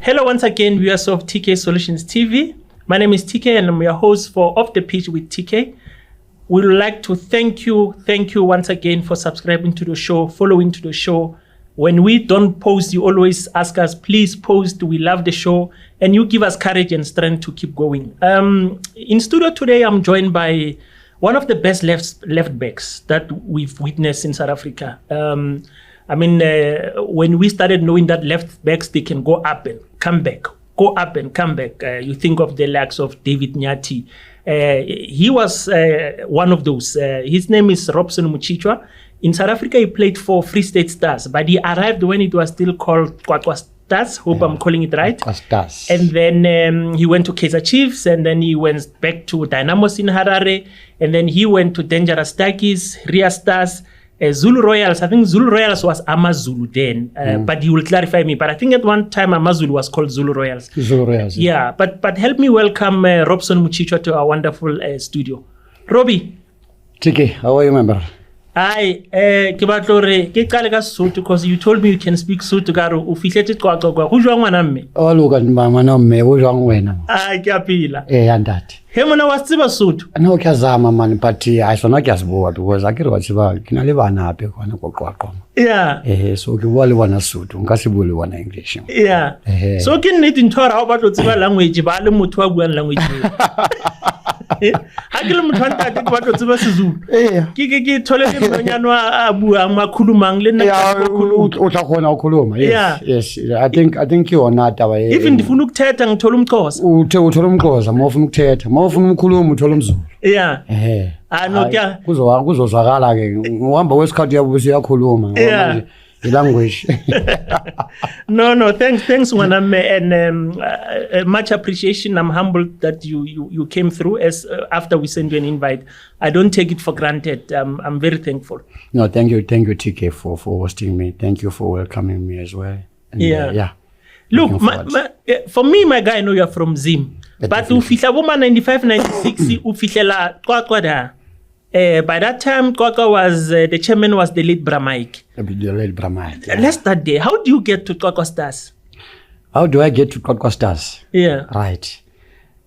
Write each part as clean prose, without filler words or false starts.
Hello once again, viewers of TK Solutions TV. My name is TK and I'm your host for Off the Pitch with TK. We would like to thank you once again for subscribing to the show, following to the show. When we don't post, you always ask us, please post. We love the show and you give us courage and strength to keep going. In studio today, I'm joined by one of the best left backs that we've witnessed in South Africa. When we started knowing that left backs, they can go up and come back, you think of the likes of David Nyati. He was one of those. His name is Robson Muchichwa. In South Africa, he played for Free State Stars, but he arrived when it was still called Kwakwa Stars. Hope I'm calling it right. Stars. And then he went to Kaizer Chiefs, and then he went back to Dynamos in Harare, and then he went to Dangerous Takis, Ria Stars, Zulu Royals. I think Zulu Royals was Amazulu then, but you will clarify me. But I think at one time Amazulu was called Zulu Royals. Zulu Royals. Yeah, but help me welcome Robson Muchichwa to our wonderful studio. Robbie. TK, how are you, member? Hi, because you told me you can speak Sotho. Who's wrong with me? Oh, look at mama, me. Who's wrong with me? Kapila. And that. Hey, mona was tiba Sotho. No, Kazama man, but I saw not just bored because I could watch about. Can I live on a big one? Yeah. So you only want a suit, Unkasibuli one English. Yeah. So can it in Torah about what's language, but I'm language. Hakile muthu anta ke batho tseba Sezulu ke thole le monyano a bua makhulumang le nna o tla khona ukhuluma. Yes, I think you on that way. Even ndifuna ukuthetha ngithola umXhosa uthola umXhosa mawufuna ukuthetha mawufuna ukukhuluma uthola umZulu. Yeah. No kya kuzozwakala ke uhamba wesikhathi yabo siyakhuluma ngoba language. No, thanks Waname, and much appreciation. I'm humbled that you came through as after we sent you an invite. I don't take it for granted. I'm very thankful. No, thank you TK for hosting me. Thank you for welcoming me as well. And, yeah. Look, for me, my guy, I know you're from Zim, but ufihla boma 95, 96, ufihlela kwa. By that time, Kwakwa was the chairman was the late Bramaik. The late Bramaik. Yeah. Let's start there. How do you get to Kwakwa Stars? How do I get to Kwakwa Stars? Yeah. Right.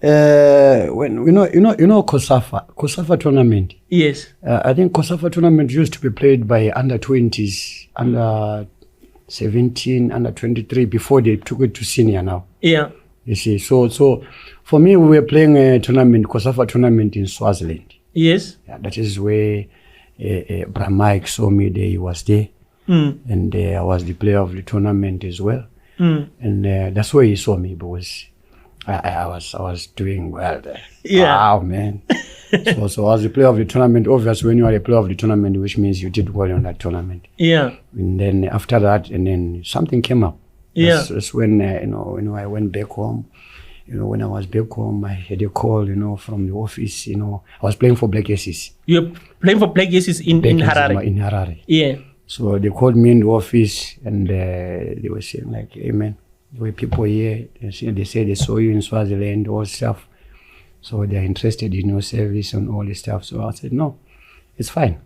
When you know Kosafa tournament. Yes. I think Kosafa tournament used to be played by under 20s, under 17, under 23 before they took it to senior now. Yeah. You see, so for me, we were playing a tournament, Kosafa tournament in Swaziland. Yes. Yeah, that is where Bramaik saw me there. He was there. And I was the player of the tournament as well. And that's where he saw me because I was doing well there. Yeah. Wow, man. so I was the player of the tournament. Obviously, when you are a player of the tournament, which means you did well in that tournament. Yeah. And then after that, and then something came up. Yeah. That's when I went back home. When I was back home, I had a call, from the office, I was playing for Black Aces. You're playing for Black Aces in Harare? In Harare. Yeah. So they called me in the office and they were saying like, hey man, there were people here. They said they saw you in Swaziland, all stuff. So they're interested in your service and all this stuff. So I said, no, it's fine.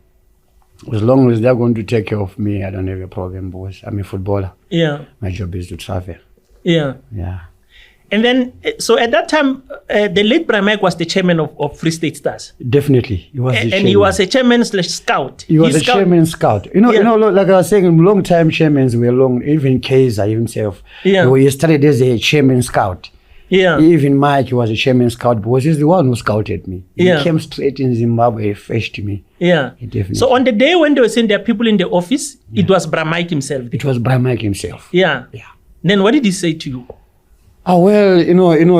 As long as they're going to take care of me, I don't have a problem because I'm a footballer. Yeah. My job is to travel. Yeah. Yeah. And then, so at that time, the late Bramaik was the chairman of Free State Stars. Definitely, he was the chairman. And he was a chairman/scout. He was a chairman-scout. Like I was saying, long-time chairmans were long. Even Kaizer himself, he started as a chairman-scout. Yeah. Even Mike, he was a chairman-scout because he's the one who scouted me. He came straight in Zimbabwe, he fetched me. Yeah. So on the day when they were saying there are people in the office, it was Bramaik himself. It was Bramaik himself. Yeah. Then what did he say to you? Well,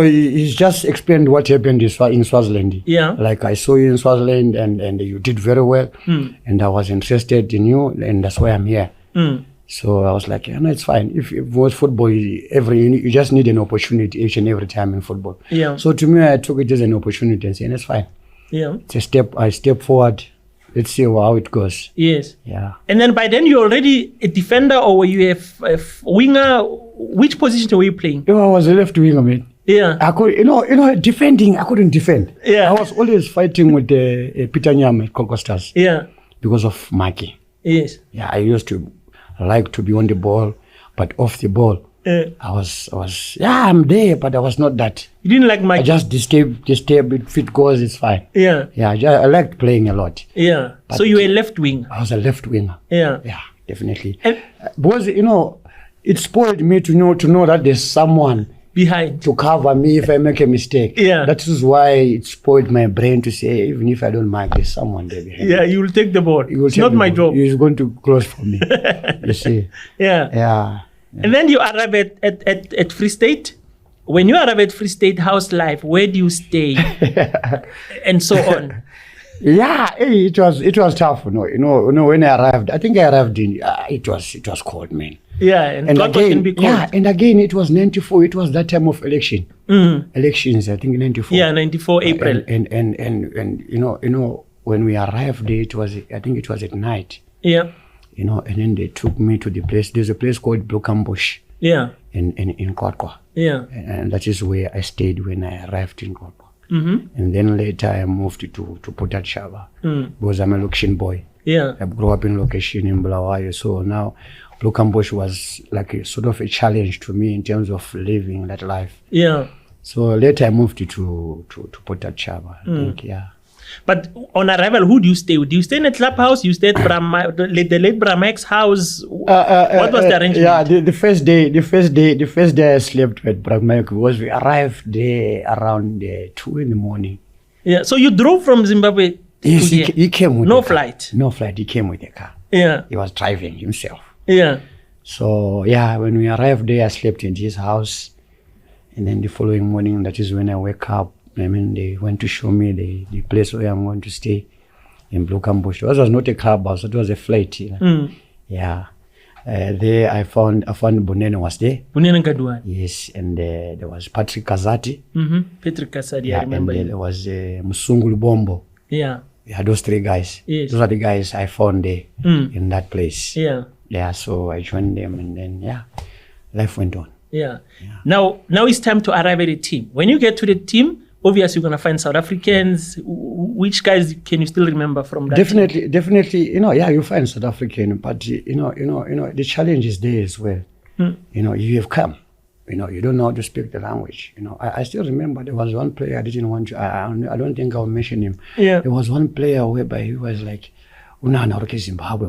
he's just explained what happened in Swaziland. Yeah. Like I saw you in Swaziland and you did very well. And I was interested in you and that's why I'm here. So I was like, it's fine. If it was football, you just need an opportunity each and every time in football. Yeah. So to me, I took it as an opportunity and said, it's fine. Yeah. It's I step forward. Let's see how it goes. Yes. Yeah. And then by then you're already a defender or were you a winger? Which position were you playing? I was a left winger, man. Yeah. I could, defending, I couldn't defend. Yeah. I was always fighting with Peter Nyam at Kwakwa Stars. Yeah. Because of Maki. Yes. Yeah, I used to like to be on the ball, but off the ball, I was, I'm there, but I was not that. You didn't like my... I just stay a bit. If it goes, it's fine. Yeah. Yeah, I liked playing a lot. Yeah. But so you were a left winger. I was a left winger. Yeah. Yeah, definitely. Because, it spoiled me to know that there's someone behind to cover me if I make a mistake. Yeah. That is why it spoiled my brain to say, even if I don't mark, there's someone there behind. Yeah, you will take the ball. It's not my job. He's going to close for me. You see. Yeah. And then you arrive at Free State. When you arrive at Free State, how's life? Where do you stay? And so on. Yeah, it was tough. When I arrived, I think I arrived in. It was cold, man. Yeah, and again, can be cold. Yeah, and again, it was 94. It was that time of election. Elections, I think 94. Yeah, 94 April. And when we arrived there, I think it was at night. Yeah. And then they took me to the place. There's a place called Blokambush. Yeah. In Kwakwa. Yeah. And that is where I stayed when I arrived in Kwakwa. And then later I moved to Port Shaba because I'm a location boy. Yeah. I grew up in location in Bulawayo. So now Blokambush was like a sort of a challenge to me in terms of living that life. Yeah. So later I moved to Port Shaba, I think, yeah. But on arrival, who do you stay with? Do you stay in a clubhouse? You stay at the late Bramek's house? What was the arrangement? Yeah, the first day I slept with Bramek was we arrived there around 2 in the morning. Yeah, so you drove from Zimbabwe? Yes, he came with no flight? No flight, he came with a car. Yeah. He was driving himself. Yeah. So, yeah, when we arrived there, I slept in his house. And then the following morning, that is when I wake up. I mean, they went to show me the place where I'm going to stay in Blokambush. It was not a clubhouse, it was a flat. Yeah. There I found Bunene was there. Bunene Kadua. Yes, and there was Patrick Kazati. Patrick Kazati, I remember. And there was Musungulu Bombo. Yeah. Yeah, those three guys. Yes. Those are the guys I found there in that place. Yeah. Yeah, so I joined them and then, yeah, life went on. Yeah. Now it's time to arrive at a team. When you get to the team, obviously you're going to find South Africans. Which guys can you still remember from that team? Definitely, you find South African, but the challenge is there as well. You have come, you don't know how to speak the language. I still remember there was one player I didn't want to, I don't think I'll mention him. Yeah. There was one player whereby he was like, Zimbabwe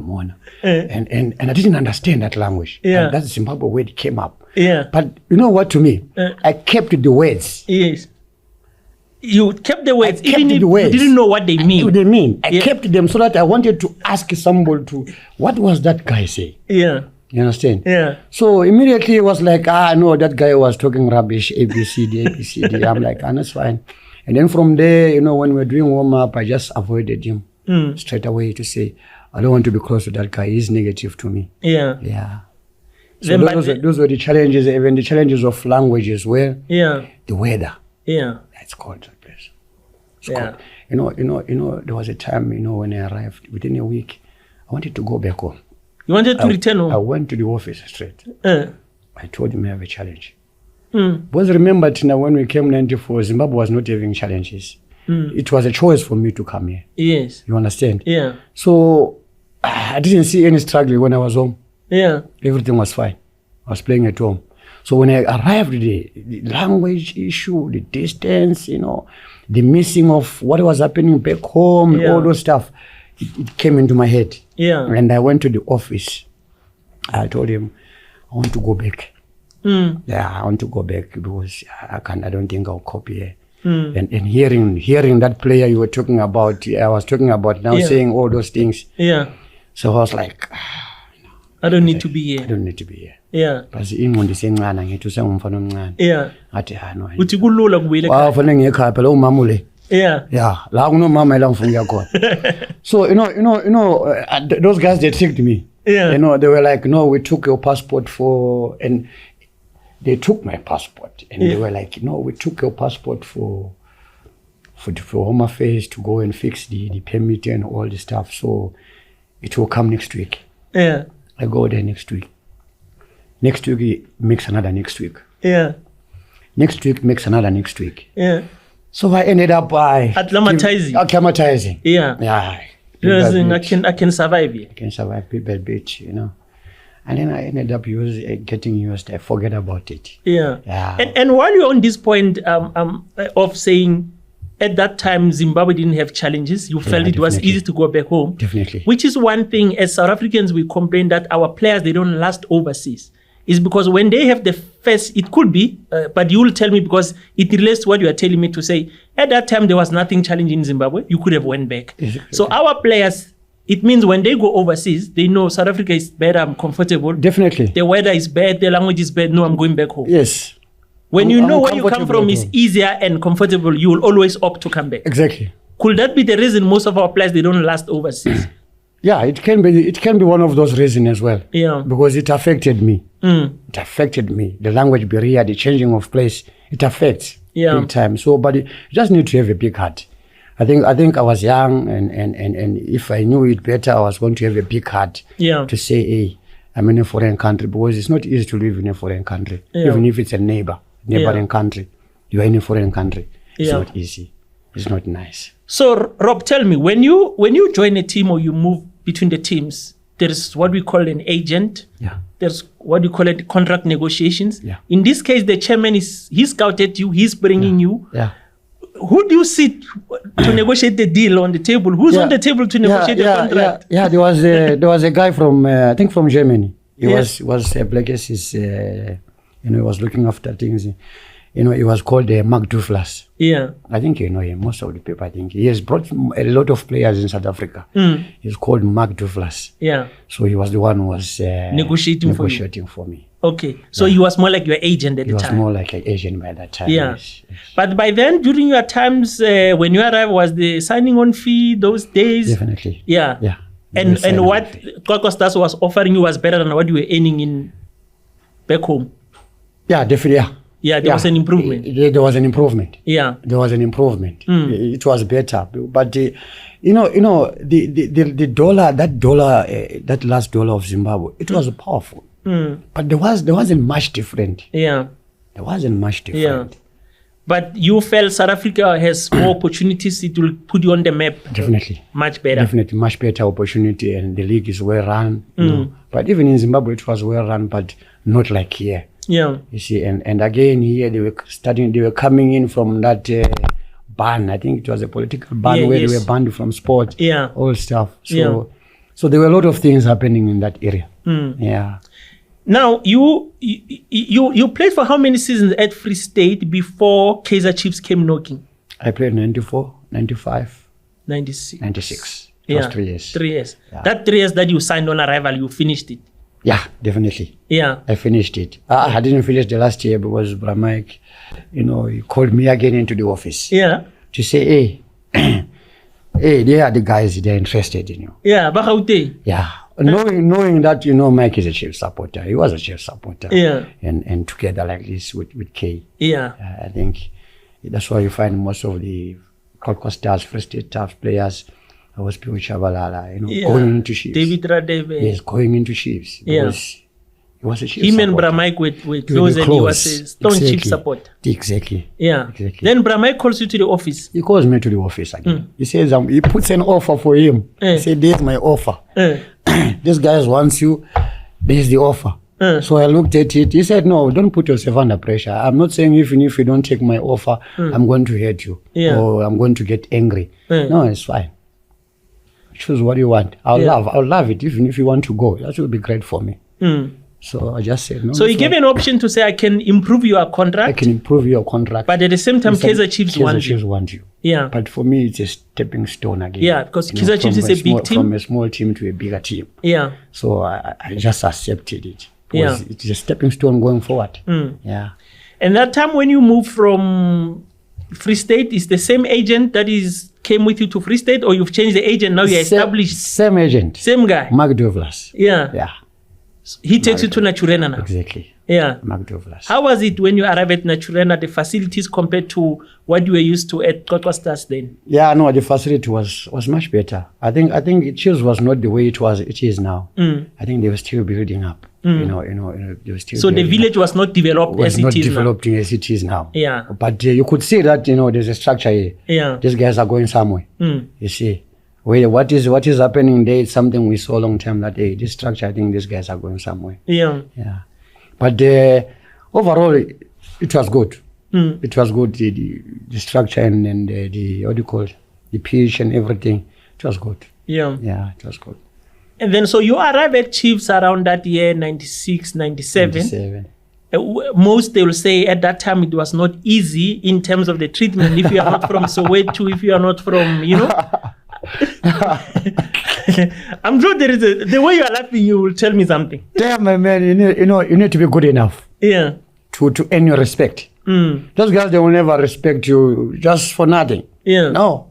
and I didn't understand that language. Yeah. And that Zimbabwe word came up. Yeah. But you know what, to me, I kept the words. Yes. You kept the words, even if you didn't know what they mean. I kept them so that I wanted to ask somebody what was that guy say? Yeah. You understand? Yeah. So immediately it was like, no, that guy was talking rubbish, ABCD. I'm like, that's fine. And then from there, when we're doing warm-up, I just avoided him straight away to say, I don't want to be close to that guy. He's negative to me. Yeah. Yeah. So those were the challenges, even the challenges of language as well. Yeah. The weather. Yeah. It's cold, that place. It's cold. There was a time, when I arrived, within a week, I wanted to go back home. You wanted to return home? I went to the office straight. I told him I have a challenge. Because remember, Tina, when we came in 94, Zimbabwe was not having challenges. It was a choice for me to come here. Yes. You understand? Yeah. So I didn't see any struggle when I was home. Yeah. Everything was fine. I was playing at home. So when I arrived, the language issue, the distance, the missing of what was happening back home, all those stuff, it came into my head. Yeah. And I went to the office. I told him, I want to go back. Yeah, I want to go back because I don't think I'll copy here. And hearing that player you were talking about, I was talking about now, saying all those things. Yeah. So I was like, I don't need to be here. I don't need to be here. Yeah. Because ingqondo isencane ngithi usengumfana omncane. Yeah. Ngathi no. Uthi kulula kubuyela ekhaya. Wafanele ngekhaya phela umama ule. Yeah. Yeah, la kunomama la ngifuna khona. So those guys, they tricked me. Yeah. They were like, no, we took your passport and they took my passport and they were like, no, we took your passport for Home Affairs to go and fix the permit and all the stuff. So it will come next week. Yeah. I go there next week. Next week he makes another next week. Yeah. Next week makes another next week. Yeah. So I ended up acclimatizing. Yeah. Yeah. I can survive here. I can survive people beach, And then I ended up getting used. I forget about it. Yeah. Yeah. And while you're on this point of saying at that time Zimbabwe didn't have challenges, you felt it was easy to go back home. Definitely. Which is one thing, as South Africans, we complain that our players, they don't last overseas. Is because when they have the first, it could be, but you will tell me because it relates to what you are telling me to say. At that time, there was nothing challenging in Zimbabwe. You could have went back. Exactly. So our players, it means when they go overseas, they know South Africa is better, I'm comfortable. Definitely. The weather is bad, the language is bad, no, I'm going back home. Yes. When you know where you come from is easier and comfortable, you will always opt to come back. Exactly. Could that be the reason most of our players, they don't last overseas? Yeah, it can be. It can be one of those reasons as well. Yeah. Because it affected me. It affected me. The language barrier, the changing of place, it affects big time. So, but you just need to have a big heart. I think I was young, and if I knew it better, I was going to have a big heart. Yeah. To say, hey, I'm in a foreign country, because it's not easy to live in a foreign country, even if it's a neighboring country. You are in a foreign country. It's not easy. It's not nice. So, Rob, tell me, when you join a team or you move between the teams, there's what we call an agent. Yeah. There's what we call it contract negotiations. Yeah. In this case, the chairman he scouted you, he's bringing you. Yeah. Who do you sit to negotiate the deal on the table? Who's on the table to negotiate the contract? Yeah, there was a guy from I think from Germany. He was Black Aces, he was looking after things. He was called Mark Douglas. Yeah. I think you know him. Most of the people, I think. He has brought a lot of players in South Africa. He's called Mark Douglas. Yeah. So he was the one who was negotiating for me. Okay. So he was more like your agent at the time. He was more like an agent by that time. Yeah. Yes. But by then, during your times, when you arrived, was the signing on fee those days? Definitely. Yeah. Yeah. And what Kwakwa was offering you was better than what you were earning in back home? Yeah, definitely. Yeah, there was an improvement. There was an improvement. Yeah, there was an improvement. It was better, but the dollar, that last dollar of Zimbabwe, it was powerful. But there wasn't much different. Yeah, there wasn't much different. Yeah. But you felt South Africa has more opportunities. It will put you on the map. Definitely. Much better. Definitely, much better opportunity, and the league is well run. You know. But even in Zimbabwe, it was well run, but not like here. Yeah. You see, and again here they were coming in from that ban. I think it was a political ban where they were banned from sport. Yeah. All stuff. So there were a lot of things happening in that area. Yeah. Now you played for how many seasons at Free State before Kaizer Chiefs came knocking? I played 94, 95, 96. 96. Yeah. 3 years. 3 years. Yeah. That 3 years that you signed on arrival, you finished it. Yeah, definitely. Yeah. I finished it. I didn't finish the last year because Bramike, he called me again into the office. Yeah. To say, hey, they are the guys, they're interested in you. Yeah, but how they? Yeah. Knowing that, Mike is a Chiefs supporter. He was a Chiefs supporter. Yeah. And together like this with Kay. Yeah. I think that's why you find most of the Kwakwa Stars, Free State Staff players, I was Pio Chabalala, going into Chiefs. David Radebe. Yes, going into Chiefs. Because he was a Chiefs Him supporter. and Bramike with close, and he was a stone Chiefs supporter. Exactly. Yeah. Exactly. Then Bramike calls you to the office. He calls me to the office again. He says, he puts an offer for him. He said, there's my offer. This guy wants you. There's the offer. So I looked at it. He said, no, don't put yourself under pressure. I'm not saying even if you don't take my offer, I'm going to hurt you. Or I'm going to get angry. No, it's fine. Choose what you want. I'll love it. Even if you want to go, that will be great for me. So I just said no. So he gave an option to say, I can improve your contract. I can improve your contract. But at the same time, Kaizer Chiefs want you. Yeah. But for me, it's a stepping stone again. Yeah, because Kaizer Chiefs is a big team. From a small team to a bigger team. Yeah. So I just accepted it. Because it's a stepping stone going forward. Yeah. And that time when you moved from Free State, is the same agent that came with you to Free State, or you've changed the agent, now you're established? Same agent. Same guy. Mark Douglas. Yeah. Yeah. He takes you to Naturena now. Exactly. Yeah. Mark Douglas. How was it when you arrived at Naturena, the facilities compared to what you were used to at Kwakwa Stars then? Yeah, no, the facility was much better. I think Chiefs was not the way it is now. I think they were still building up. They were still. So the village was not developed as it is now. Was not developing as it is now. Yeah. But you could see that there's a structure here. Yeah. These guys are going somewhere. You see, Wait, what is happening there is something we saw long time that, hey, this structure, I think these guys are going somewhere. Yeah. Yeah. But overall, it was good. It was good, the structure and the what do you call it? The pitch and everything. It was good. Yeah. Yeah, it was good. And then, so you arrive at Chiefs around that year, 96, 97. 97. Most they will say at that time it was not easy in terms of the treatment. If you are not from Soweto, if you are not from, you know. I'm sure there is the way you are laughing, you will tell me something. Damn, my man, you need to be good enough. Yeah. To earn your respect. Those guys, they will never respect you just for nothing. Yeah. No.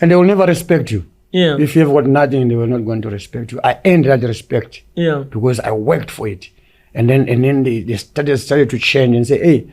And they will never respect you. Yeah. If you have got nothing, they were not going to respect you. I earned that respect. Yeah. Because I worked for it. And then they started to change and say, hey,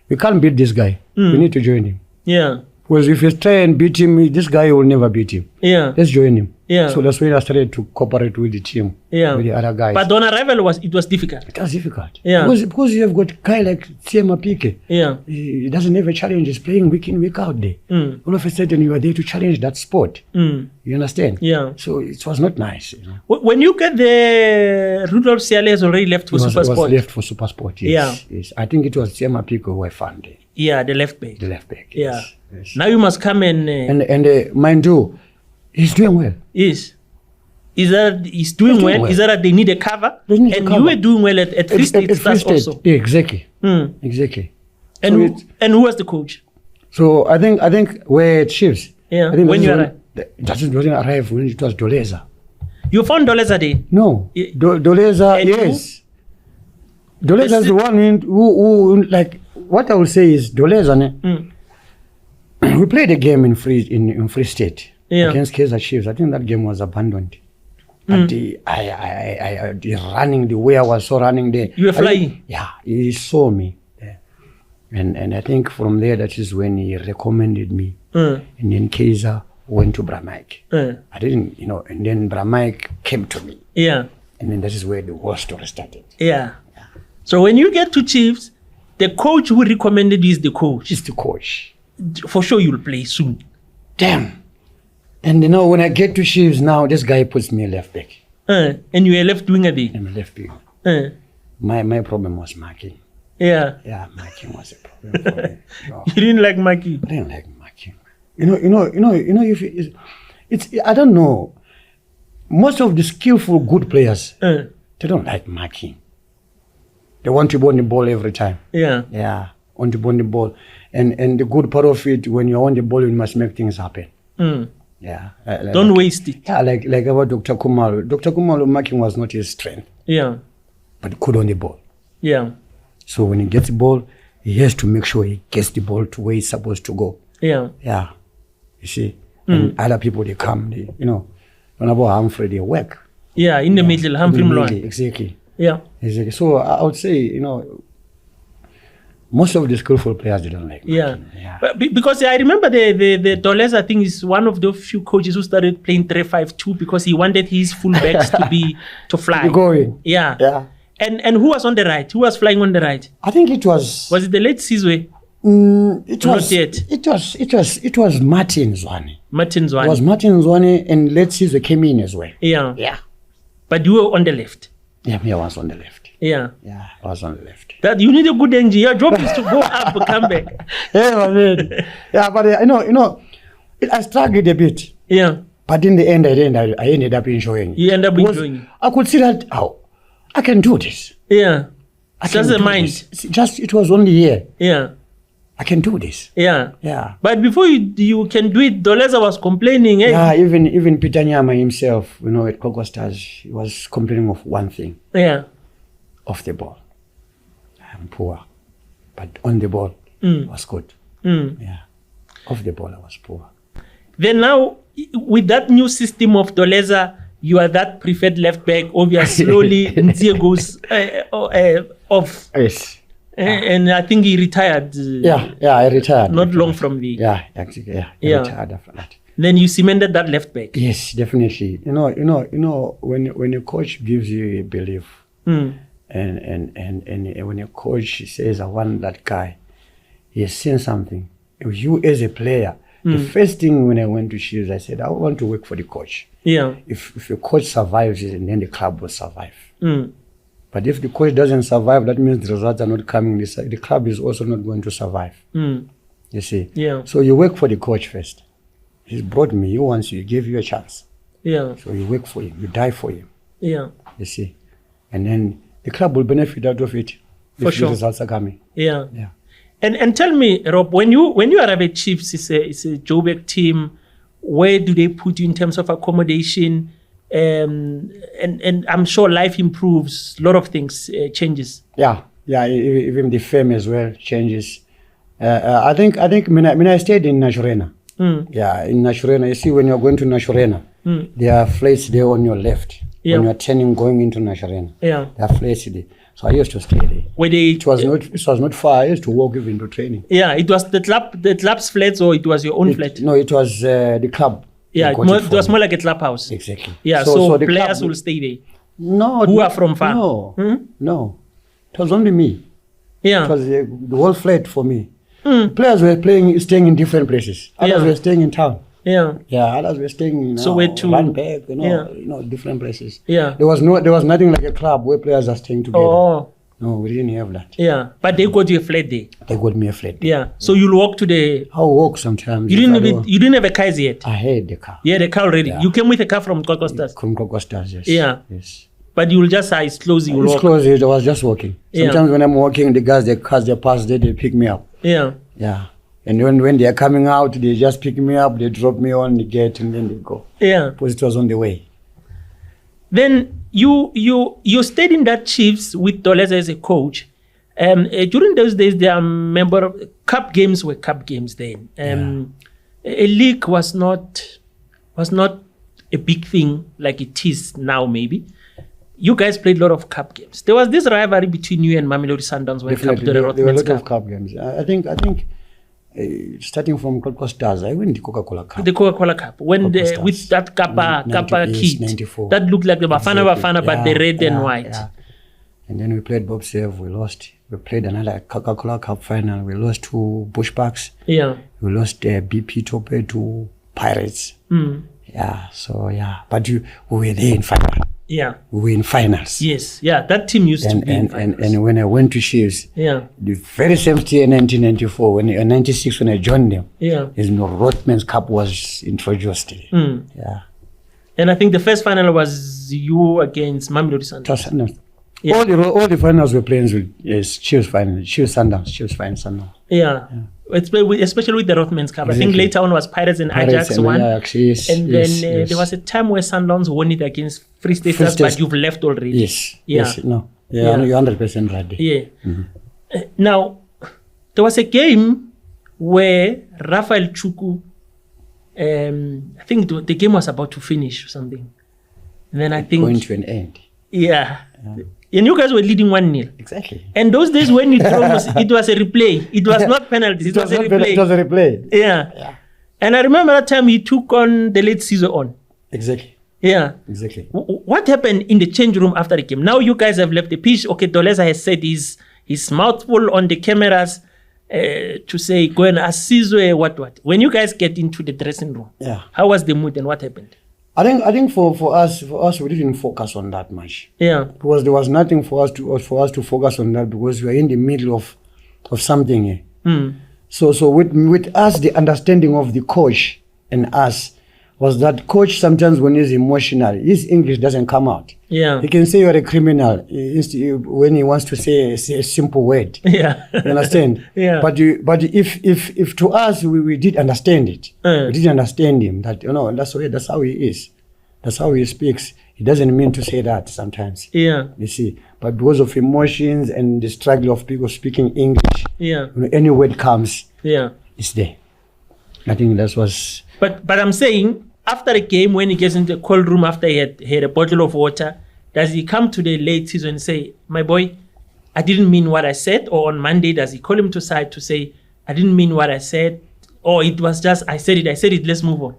we can't beat this guy. We need to join him. Yeah. Because if you try and beat him, this guy will never beat him. Yeah. Let's join him. Yeah. So that's when I started to cooperate with the team. Yeah. With the other guys. But on arrival, it was difficult. It was difficult. Yeah. Because you have got a guy like T&Cs. Yeah. He doesn't have a challenge. He's playing week in, week out there. All of a sudden, you are there to challenge that sport. You understand? Yeah. So it was not nice. You know? When you get there, Rudolph Siale has already left for Supersport. He was left for Supersport, yes. Yeah. Yes. I think it was T&Cs who were found there. Yeah, the left back. The left back, yeah. Yes. Yes. Now you must come and... And mind you, he's doing well. Yes. Is that he's doing well? Is that they need a cover? Need and a cover. You were doing well at Free State also. Yeah, exactly. Exactly. And so who was the coach? So I think we're at Chiefs. Yeah. I think when you arrived? That didn't arrive when it was Dolezar. You found Dolezar there? No. Dolezar, yes. Dolezar is the one who like, what I will say is Dolezar, we played a game in Free State against Kaizer Chiefs. I think that game was abandoned. But the running, the way I was so running there. You were flying? He saw me. And I think from there, that is when he recommended me. And then Kaizer went to Bramaik. I didn't, and then Bramaik came to me. Yeah. And then that is where the whole story started. Yeah. So when you get to Chiefs, the coach who recommended you is the coach. It's the coach. For sure you'll play soon. Damn. And when I get to Chiefs now, this guy puts me left back. And you are left winger there? I'm a left winger. My problem was marking. Yeah. Yeah, marking was a problem for me. You didn't like marking? I didn't like marking. If it's I don't know. Most of the skillful good players, they don't like marking. They want to be on the ball every time. Yeah. Yeah, on the ball. And the good part of it, when you're on the ball, you must make things happen. Yeah. Don't waste it. Yeah, like about Dr. Kumalo. Dr. Kumalo, marking was not his strength. Yeah. But good on the ball. Yeah. So when he gets the ball, he has to make sure he gets the ball to where he's supposed to go. Yeah. Yeah. You see? And other people, they come, about Humphrey, they work. Yeah, in the middle, Humphrey Mlwane. Exactly. Yeah. Exactly. So I would say, most of the skillful players, they don't like marking. Yeah. But because I remember the Dolezar, I think, is one of the few coaches who started playing 3-5-2 because he wanted his fullbacks to fly. To go in. Yeah. Yeah. And who was on the right? Who was flying on the right? I think it was... Was it the late Sizwe? Not yet. It was Martin Zwane. Martin Zwane. It was Martin Zwane, and late Sizwe came in as well. Yeah. Yeah. But you were on the left. Yeah, me, I was on the left. Yeah. Yeah, I was on the left. That you need a good engine. Your job is to go up and come back. Yeah, my man. Yeah, but I struggled a bit. Yeah. But in the end, I ended up enjoying it. You end up enjoying it. I could see that, I can do this. Yeah. Just a mind. It was only here. Yeah. I can do this. Yeah. Yeah. But before you can do it, Dolezar was complaining. Eh? Yeah, even Peter Nyama himself, at Coco Stars, he was complaining of one thing. Yeah. Off the ball. I'm poor. But on the ball, it was good. Yeah. Off the ball, I was poor. Then now, with that new system of Dolezar, you are that preferred left back. Obviously, slowly, Nzie goes off. Yes. And I think he retired. I retired. Not long from the... Yeah, actually, I retired after that. Then you cemented that left back. Yes, definitely. When a coach gives you a belief, and when a coach says, I want that guy, he has seen something. You as a player, The first thing when I went to Chiefs, I said, I want to work for the coach. Yeah. If the coach survives, then the club will survive. But if the coach doesn't survive, that means the results are not coming. The club is also not going to survive. You see? Yeah. So you work for the coach first. He's brought me. He wants you. He gave you a chance. Yeah. So you work for him. You die for him. Yeah. You see? And then the club will benefit out of it For if sure. the results are coming. Yeah. Yeah. And tell me, Rob, when you arrive at Chiefs, it's a Joburg team. Where do they put you in terms of accommodation? And I'm sure life improves. A lot of things changes. Yeah. Even the fame as well changes. I think when I stayed in Nashorena. Yeah, in Nashorena, you see, when you're going to Nashorena, there are flights there on your left. Yeah. When you're turning going into Nashorena, Yeah. there are flights there. So I used to stay there. Where they It was not far. I used to walk even to training. Yeah, it was the club's flats, or it was your own flat? No, it was the club. Yeah, They got it was more like a clubhouse. Exactly. Yeah, so the players club, will stay there. No. Who are from far? No. It was only me. Yeah. It was the whole flat for me. Players were staying in different places. Others were staying in town. Yeah. Yeah, others were staying in So where to- Randburg, different places. Yeah. There was nothing like a club where players are staying together. Oh. No, we didn't have that. Yeah. But they got you a flat there. They got me a flat. Yeah. So you'll walk to the. I'll walk sometimes. You didn't have a car yet. I had the car. Yeah, the car already. Yeah. You came with a car from Kokostas. From Kokostas, yes. Yeah. Yes. But you'll just say it's close. You'll It's walk. close. I was just walking. Yeah. Sometimes when I'm walking, the guys, they pass there, they pick me up. Yeah. Yeah. And when they are coming out, they just pick me up, they drop me on the gate, and then they go. Yeah. Because it was on the way. Then you stayed in that Chiefs with Dolezar as a coach. During those days, there are cup games were cup games then. A league was not a big thing like it is now. Maybe you guys played a lot of cup games. There was this rivalry between you and Mamelodi Sundowns when it came to the There were a Rothmans lot Cup. of cup games. I think starting from Stars, I went the Coca-Cola Cup. The Coca-Cola Cup, when Coca-Cola with that Kappa 98, kit 94. that looked like the Bafana, but the red and white. Yeah. And then we played Bob Save, we lost. We played another Coca-Cola Cup final. We lost to Bushbucks. Yeah. We lost BP Tope to Pirates. Yeah, so yeah. But we were there in final. Yeah. We were in finals. Yes. Yeah. That team used to be in finals. And when I went to Chiefs, Yeah. the very same year, 1994, in 96, when I joined them, Yeah. the Rothmans Cup was introduced. Yeah. And I think the first final was you against Mamelodi Sundowns. No. Yeah. All the finals were playing with Chiefs final, Chiefs Sundowns. Yeah. Especially with the Rothmans Cup. I think Exactly. later on was Pirates and Pirates Ajax and won. Ajax, yes, And yes, then yes. there was a time where Sundowns won it against Free State Free Stars, but State- you've left already. Yes. Yeah. Yes. No. Yeah, Yeah. you're 100% right there. Yeah. Now, there was a game where Rafael Chuku, I think the game was about to finish or something. And then I think, Going to an end. yeah. And you guys were leading 1-0. Exactly. And those days when it was a replay. It was not penalties. It was a not replay. penalty, It was a replay. Yeah. And I remember that time he took on the late Caesar on. Exactly. Yeah. Exactly. What happened in the change room after the game? Now you guys have left the pitch. Okay, Dolezar has said his mouthful on the cameras to say, go and ask Caesar what. When you guys get into the dressing room, Yeah. how was the mood and what happened? I think for us we didn't focus on that much. Yeah. Because there was nothing for us to focus on that because we were in the middle of something here. So with us, the understanding of the coach and us was that coach sometimes when he's emotional, his English doesn't come out. Yeah. He can say you're a criminal when he wants to say a simple word. Yeah. You understand? Yeah. But if to us we did understand it, we did understand him that that's how he is, that's how he speaks. He doesn't mean to say that sometimes. Yeah. You see, but because of emotions and the struggle of people speaking English, Yeah. any word comes, Yeah. it's there. I think that was. But I'm saying, after a game, when he gets into the cold room after he had a bottle of water, does he come to the late season and say, my boy, I didn't mean what I said? Or on Monday, does he call him to side to say, I didn't mean what I said? Or it was just, I said it, let's move on?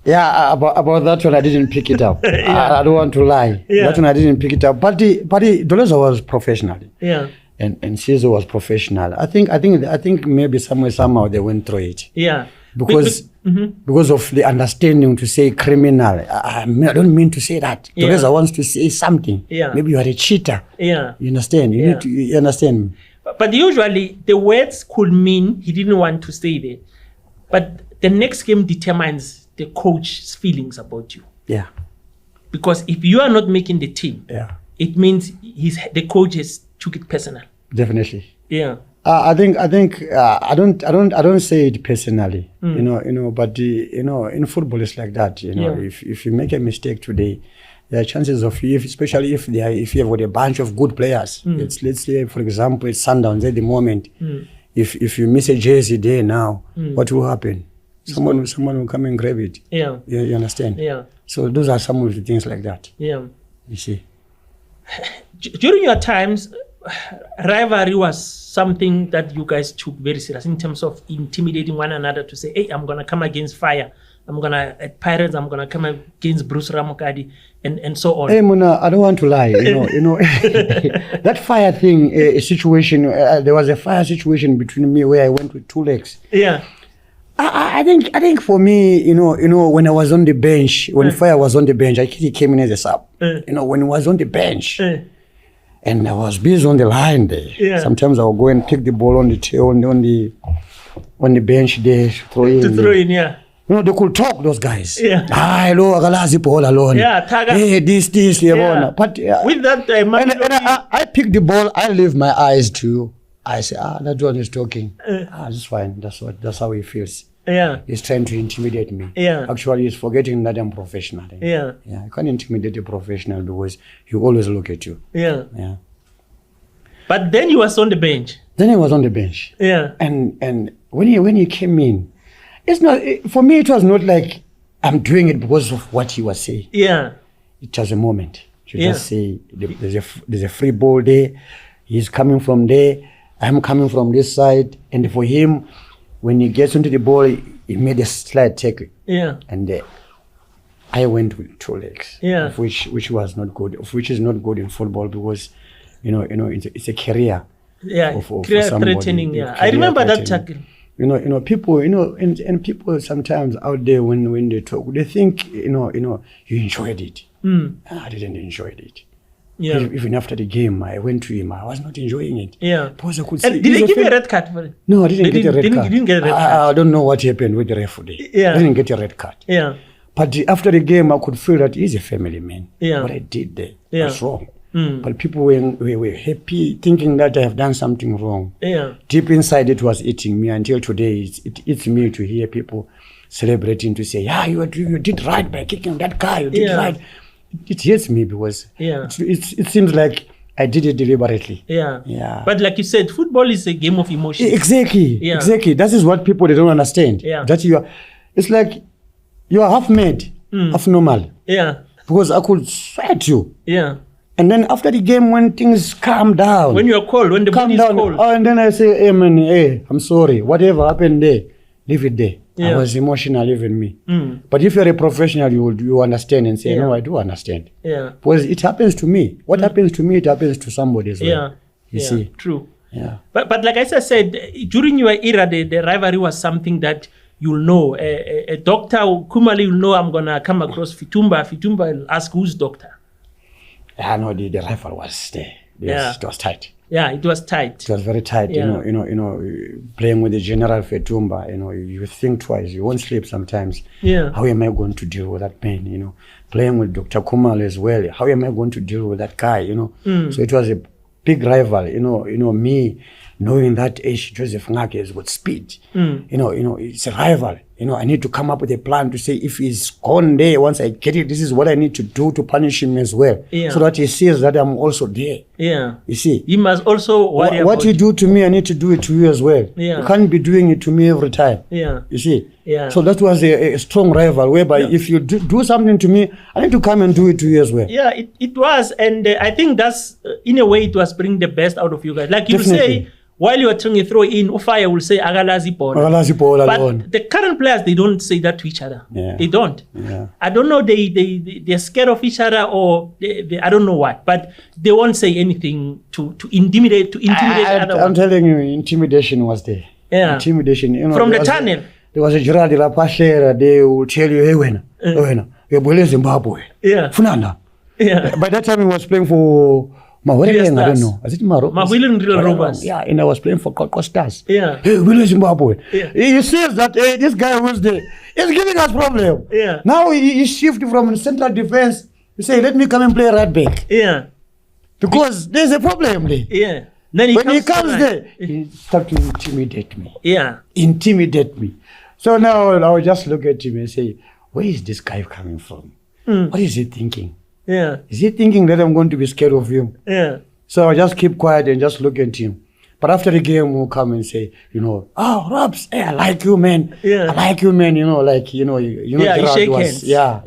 Yeah, about that one, I didn't pick it up. Yeah. I don't want to lie. Yeah. That one, I didn't pick it up. But Dolezar was professional. Yeah. And Caesar was professional. I think maybe somehow they went through it. Yeah. because of the understanding to say criminal. I don't mean to say that. Dolezar wants to say something. Maybe you are a cheater. You understand? You understand me? But usually the words could mean he didn't want to stay there. But the next game determines the coach's feelings about you. Yeah. Because if you are not making the team, it means the coach has took it personal. Definitely. Yeah. I think I don't say it personally, but in football it's like that. If you make a mistake today, there are chances of you, especially if you have got a bunch of good players. Let's say, for example, it's Sundowns at the moment. If you miss a jersey there now, what will happen? Someone will come and grab it. Yeah. You understand? Yeah. So those are some of the things like that. Yeah. You see. During your times, rivalry was something that you guys took very serious in terms of intimidating one another to say, hey, I'm going to come against Fire. At Pirates, I'm going to come against Bruce Ramokadi and so on. Hey, Muna, I don't want to lie. That Fire thing, a situation, there was a Fire situation between me where I went with 2 legs. Yeah. I think for me, when I was on the bench, when Fire was on the bench, he came in as a sub. When he was on the bench, and I was busy on the line there. Yeah. Sometimes I would go and pick the ball on the bench there, throw in. Yeah. They could talk, those guys. Yeah. Hello, Agalazi ball alone. Yeah, Taga. Hey, this, yeah. But with that, I pick the ball, I leave my eyes to. I say, that one is talking. That's fine. That's how he feels. Yeah. He's trying to intimidate me. Yeah. Actually, he's forgetting that I'm professional. Yeah. Yeah. You can't intimidate a professional because he always look at you. Yeah. Yeah. But then he was on the bench. Then he was on the bench. Yeah. And when he came in, it's not, for me, it was not like I'm doing it because of what he was saying. Yeah. It was a moment. You just say, there's a free ball there. He's coming from there. I'm coming from this side. And for him, when he gets into the ball, he made a slight tackle. Yeah. And I went with 2 legs. Yeah. Which was not good. Which is not good in football because, it's a career. Yeah. Career threatening. Yeah. I remember that tackle. People, and people sometimes out there when they talk, they think, you enjoyed it. I didn't enjoy it. Yeah. Even after the game, I went to him. I was not enjoying it. Yeah. Because I could see. And did they give you a red card for it? No, I didn't get a red card. You didn't get a red card. I don't know what happened with the referee. Yeah. I didn't get a red card. Yeah. But after the game, I could feel that he's a family man. Yeah. What I did there was wrong. But people were happy, thinking that I have done something wrong. Yeah. Deep inside, it was eating me until today. It eats me to hear people celebrating to say, "Yeah, you did right by kicking that guy. You did right." It hurts me because it seems like I did it deliberately. Yeah. Yeah. But like you said, football is a game of emotions. Exactly. Yeah. Exactly. That is what people they don't understand. Yeah. That it's like you are half mad, half normal. Yeah. Because I could sweat you. Yeah. And then after the game, when things calm down. When you're cold, when the body is cold. Oh, and then I say, hey man, hey, I'm sorry. Whatever happened there, leave it there. Yeah. I was emotional, even me. But if you're a professional, you understand and say, no, I do understand. Yeah. Because it happens to me. What happens to me, it happens to somebody as well. Yeah. You see? True. Yeah. But like I said, during your era, the rivalry was something that you'll know. A doctor, Kumali, will know I'm going to come across Fitumba. Fitumba will ask, who's doctor? I know the rival was there. Yes, it was tight. Yeah, it was tight. It was very tight. Yeah. Playing with the General Fitumba, you think twice. You won't sleep sometimes. Yeah. How am I going to deal with that pain? Playing with Dr. Kumal as well. How am I going to deal with that guy? So it was a big rival. Me knowing that Joseph Ngake is with speed. It's a rival. I need to come up with a plan to say if he's gone there, once I get it, this is what I need to do to punish him as well. Yeah. So that he sees that I'm also there. Yeah. You see? He must also worry what you do to me, I need to do it to you as well. Yeah. You can't be doing it to me every time. Yeah. You see? Yeah. So that was a strong rival whereby if you do something to me, I need to come and do it to you as well. Yeah, it was. And I think that's, in a way, it was bringing the best out of you guys. Like you say, while you are trying to throw in, Ufaya will say, Agalazi Paul. But the current players, they don't say that to each other. Yeah. They don't. Yeah. I don't know, they're scared of each other or I don't know what, but they won't say anything to intimidate other I'm telling you, intimidation was there. Yeah. Intimidation. From the tunnel. there was a Gerard Lapashera, they will tell you, hey, when, you're Zimbabwe. Yeah. Funana. Yeah. By that time, he was playing for Maweleng, I don't know. Is it Maro? Rovers. Yeah, and I was playing for Costas. Yeah. Hey, William Zimbabwe. Yeah. He says that this guy was there. He's giving us problem. Yeah. Now he shifted from central defense. He say, let me come and play right back. Yeah. Because there's a problem there. Yeah. Then when he comes there, he starts to intimidate me. Yeah. Intimidate me. So now I'll just look at him and say, where is this guy coming from? What is he thinking? Yeah. Is he thinking that I'm going to be scared of him? Yeah. So I just keep quiet and just look at him. But after the game, we'll come and say, oh, Robs, hey, I like you, man. Yeah. I like you, man. Like, yeah, you shake hands. Yeah.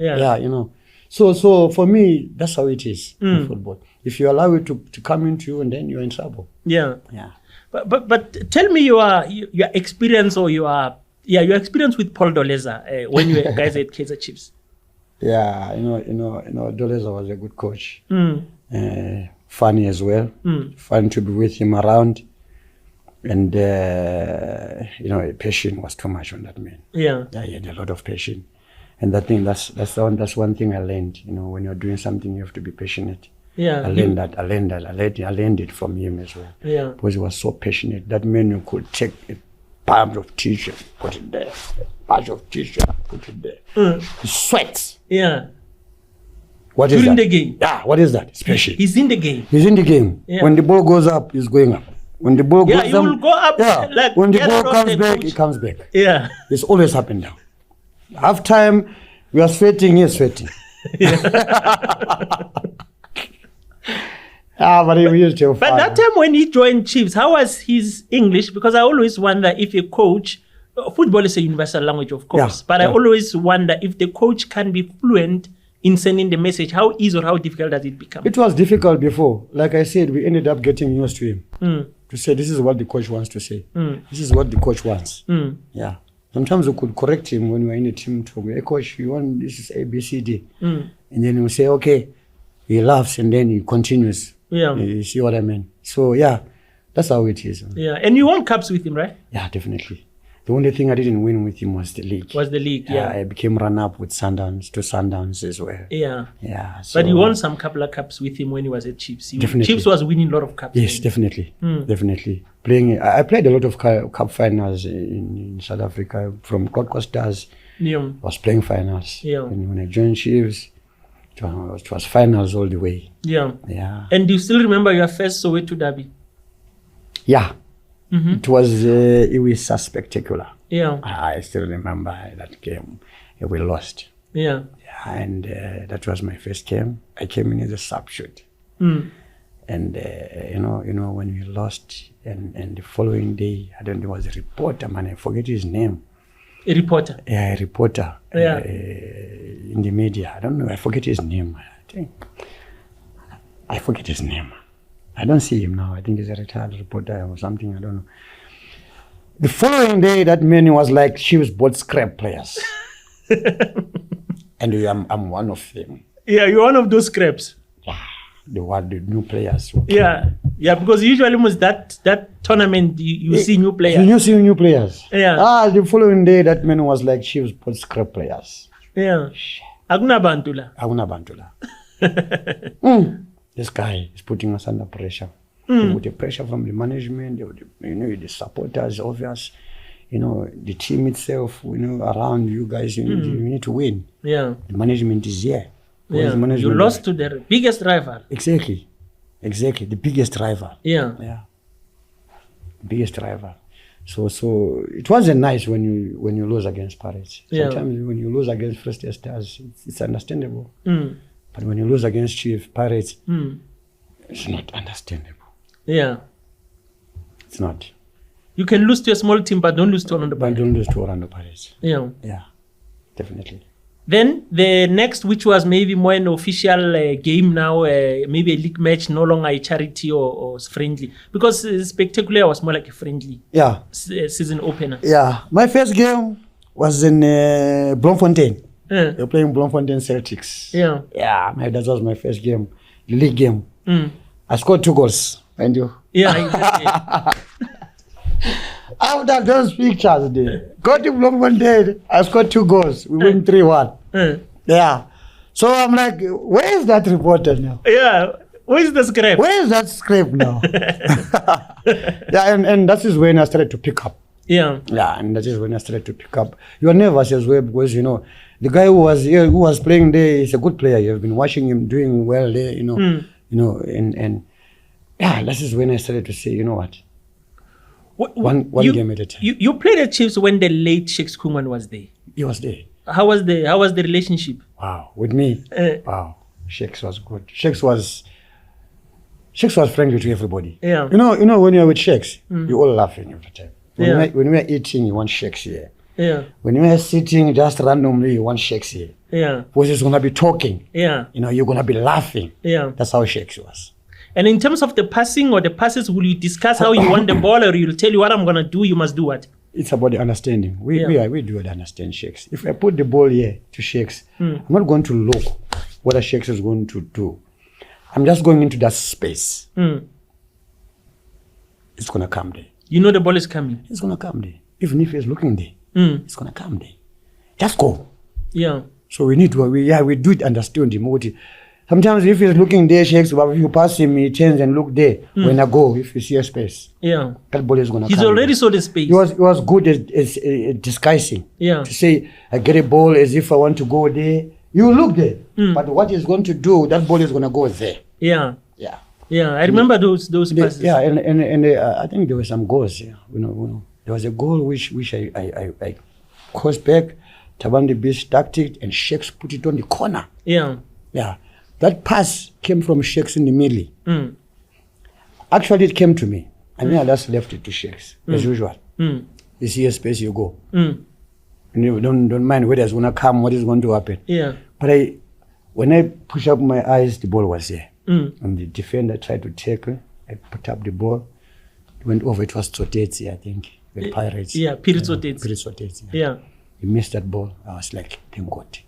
So for me, that's how it is in football. If you allow it to come into you, and then you're in trouble. Yeah. Yeah. But tell me your experience or your experience with Paul Dolezar when you were guys at Kaizer Chiefs. Yeah, Dolezar was a good coach. Funny as well. Fun to be with him around. And, passion was too much on that man. Yeah. He had a lot of passion. And that's one thing I learned. When you're doing something, you have to be passionate. Yeah. I learned it from him as well. Yeah. Because he was so passionate. That man who could take a pound of tissue, put it there. A patch of tissue, put it there. He sweats. Yeah. What is During that? the game. Yeah, what is that? It's passion. He's in the game. He's in the game. Yeah. When the ball goes up, he's going up. When the ball goes down, he will go up. Yeah. Like, when the ball comes back, he comes back. Yeah. It's always up and down. Half time, we are sweating, he's sweating. But he used to. But that time when he joined Chiefs, how was his English? Because I always wonder if a coach, football is a universal language, of course, but I always wonder if the coach can be fluent in sending the message. How easy or how difficult does it become? It was difficult before. Like I said, we ended up getting used to him to say, this is what the coach wants to say. This is what the coach wants. Yeah. Sometimes we could correct him when we were in a team talk. Hey, coach, you want this is A, B, C, D. And then we say, okay. He laughs and then he continues. Yeah. You see what I mean? So, yeah, that's how it is. Yeah. And you won cups with him, right? Yeah, definitely. The only thing I didn't win with him was the league. Yeah. I became runner-up with Sundowns as well. Yeah. Yeah. So, but you won some couple of cups with him when he was at Chiefs. Definitely. Chiefs was winning a lot of cups. Yes, definitely. Definitely. I played a lot of cup finals in South Africa. From Costas, I was playing finals. Yeah. And when I joined Chiefs, it was finals all the way. Yeah. Yeah. And do you still remember your first Soweto derby? Yeah. It was spectacular. Yeah. I still remember that game. We lost. Yeah. And that was my first game. I came in as a sub shoot. And when we lost, and the following day, I don't know, there was a reporter, man, I forget his name. A reporter? Yeah, a reporter. Yeah. In the media. I don't know, I forget his name. I forget his name. I don't see him now. I think he's a retired reporter or something. I don't know. The following day, that man was like, she was both scrap players. And I'm one of them. Yeah, you're one of those scraps. Yeah, the new players. Yeah, because usually was that tournament you see new players. You see new players. Yeah. The following day, that man was like, she was both scrap players. Yeah. Aguna Bantula. This guy is putting us under pressure. With the pressure from the management, the supporters, obvious, the team itself, around you guys, you need to win. Yeah. The management is here. Yeah. You lost to the biggest rival. Exactly. The biggest rival. Yeah. Biggest rival. So it wasn't nice when you lose against Pirates. Sometimes when you lose against First Stars, it's understandable. But when you lose against Pirates, it's not understandable. Yeah. It's not. You can lose to a small team, but don't lose to Orlando Pirates. But don't lose to Orlando Pirates. Yeah. Yeah, definitely. Then the next, which was maybe more an official game now, maybe a league match, no longer a charity or friendly. Because Spectacular was more like a friendly season opener. Yeah. My first game was in Bloemfontein. You're playing Bloemfontein Celtics. Yeah. Yeah, that was my first game, the league game. I scored 2 goals, and you. Yeah, exactly. After those pictures, go to Bloemfontein. I scored 2 goals. We win 3-1. Yeah. So I'm like, where is that reporter now? Yeah. Where is the script? Where is that script now? Yeah, and that is when I started to pick up. Yeah. Yeah, and that is when I started to pick up. You are nervous as well because, you know, the guy who was here, who was playing there, is a good player. You have been watching him doing well there, you know. You know, and yeah, that is when I started to say, you know what? One game at a time. You played at Chiefs when the late Shakes Kuman was there. He was there. How was the relationship? Wow, with me? Wow, Shakes was good. Shakes was friendly to everybody. Yeah. You know, when you're with Shakes, you're all laughing every time. When we're eating, you want Shakes here. Yeah. When you are sitting just randomly, you want Shakes here. Yeah. Because he's gonna be talking. Yeah. You know, you're gonna be laughing. Yeah. That's how Shakes was. And in terms of the passing or the passes, will you discuss how you want the ball, or you'll tell you what I'm gonna do, you must do what? It's about the understanding. We do understand Shakes. If I put the ball here to Shakes, I'm not going to look what a Shakes is going to do. I'm just going into that space. It's gonna come there. You know the ball is coming. It's gonna come there. Even if he's looking there, it's gonna come there. Just go. Yeah. So we need to we do it understand him. Sometimes if he's looking there, Shakes, but if you pass him, he turns and look there. When I go, if you see a space, that ball is gonna come. He's already saw the space. He was good at disguising. Yeah. To say I get a ball as if I want to go there. You look there, but what he's going to do, that ball is gonna go there. Yeah. Yeah. Yeah. I remember those passes. Yeah, and I think there were some goals. Yeah, you know, there was a goal which I crossed back. Tabandi Beach ducked it, and Shakes put it on the corner. Yeah. Yeah. That pass came from Shakes in the middle. Actually, it came to me. And then I just left it to Shakes, as usual. You see a space, you go. And you don't mind whether it's going to come, what is going to happen. Yeah. But when I push up my eyes, the ball was there. And the defender tried to tackle. I put up the ball. It went over. It was T&Cs, I think, the Pirates. Yeah, T&Cs. T&Cs. Yeah. He missed that ball. I was like, thank God.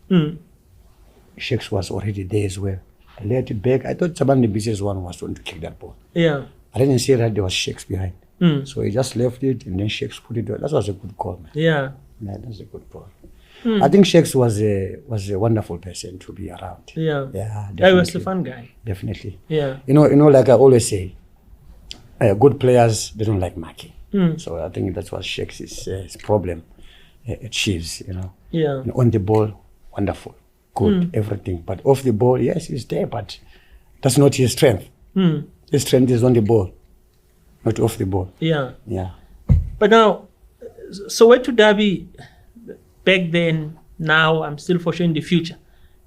Shakes was already there as well. I let it back. I thought Tabandi Beach's one was going to kick that ball. Yeah. I didn't see that there was Shakes behind. So he just left it, and then Shakes put it on. That was a good call, man. Yeah. Yeah, that's a good call. I think Shakes was a wonderful person to be around. Yeah. Yeah. He was a fun guy. Definitely. Yeah. You know, like I always say, good players, they don't like marking. So I think that's what Shakes is his problem at Chiefs, you know. Yeah. And on the ball, wonderful. Good, everything. But off the ball, yes, he's there, but that's not his strength. His strength is on the ball, not off the ball. Yeah. Yeah. But now, Soweto Derby, back then, now, I'm still for sure in the future,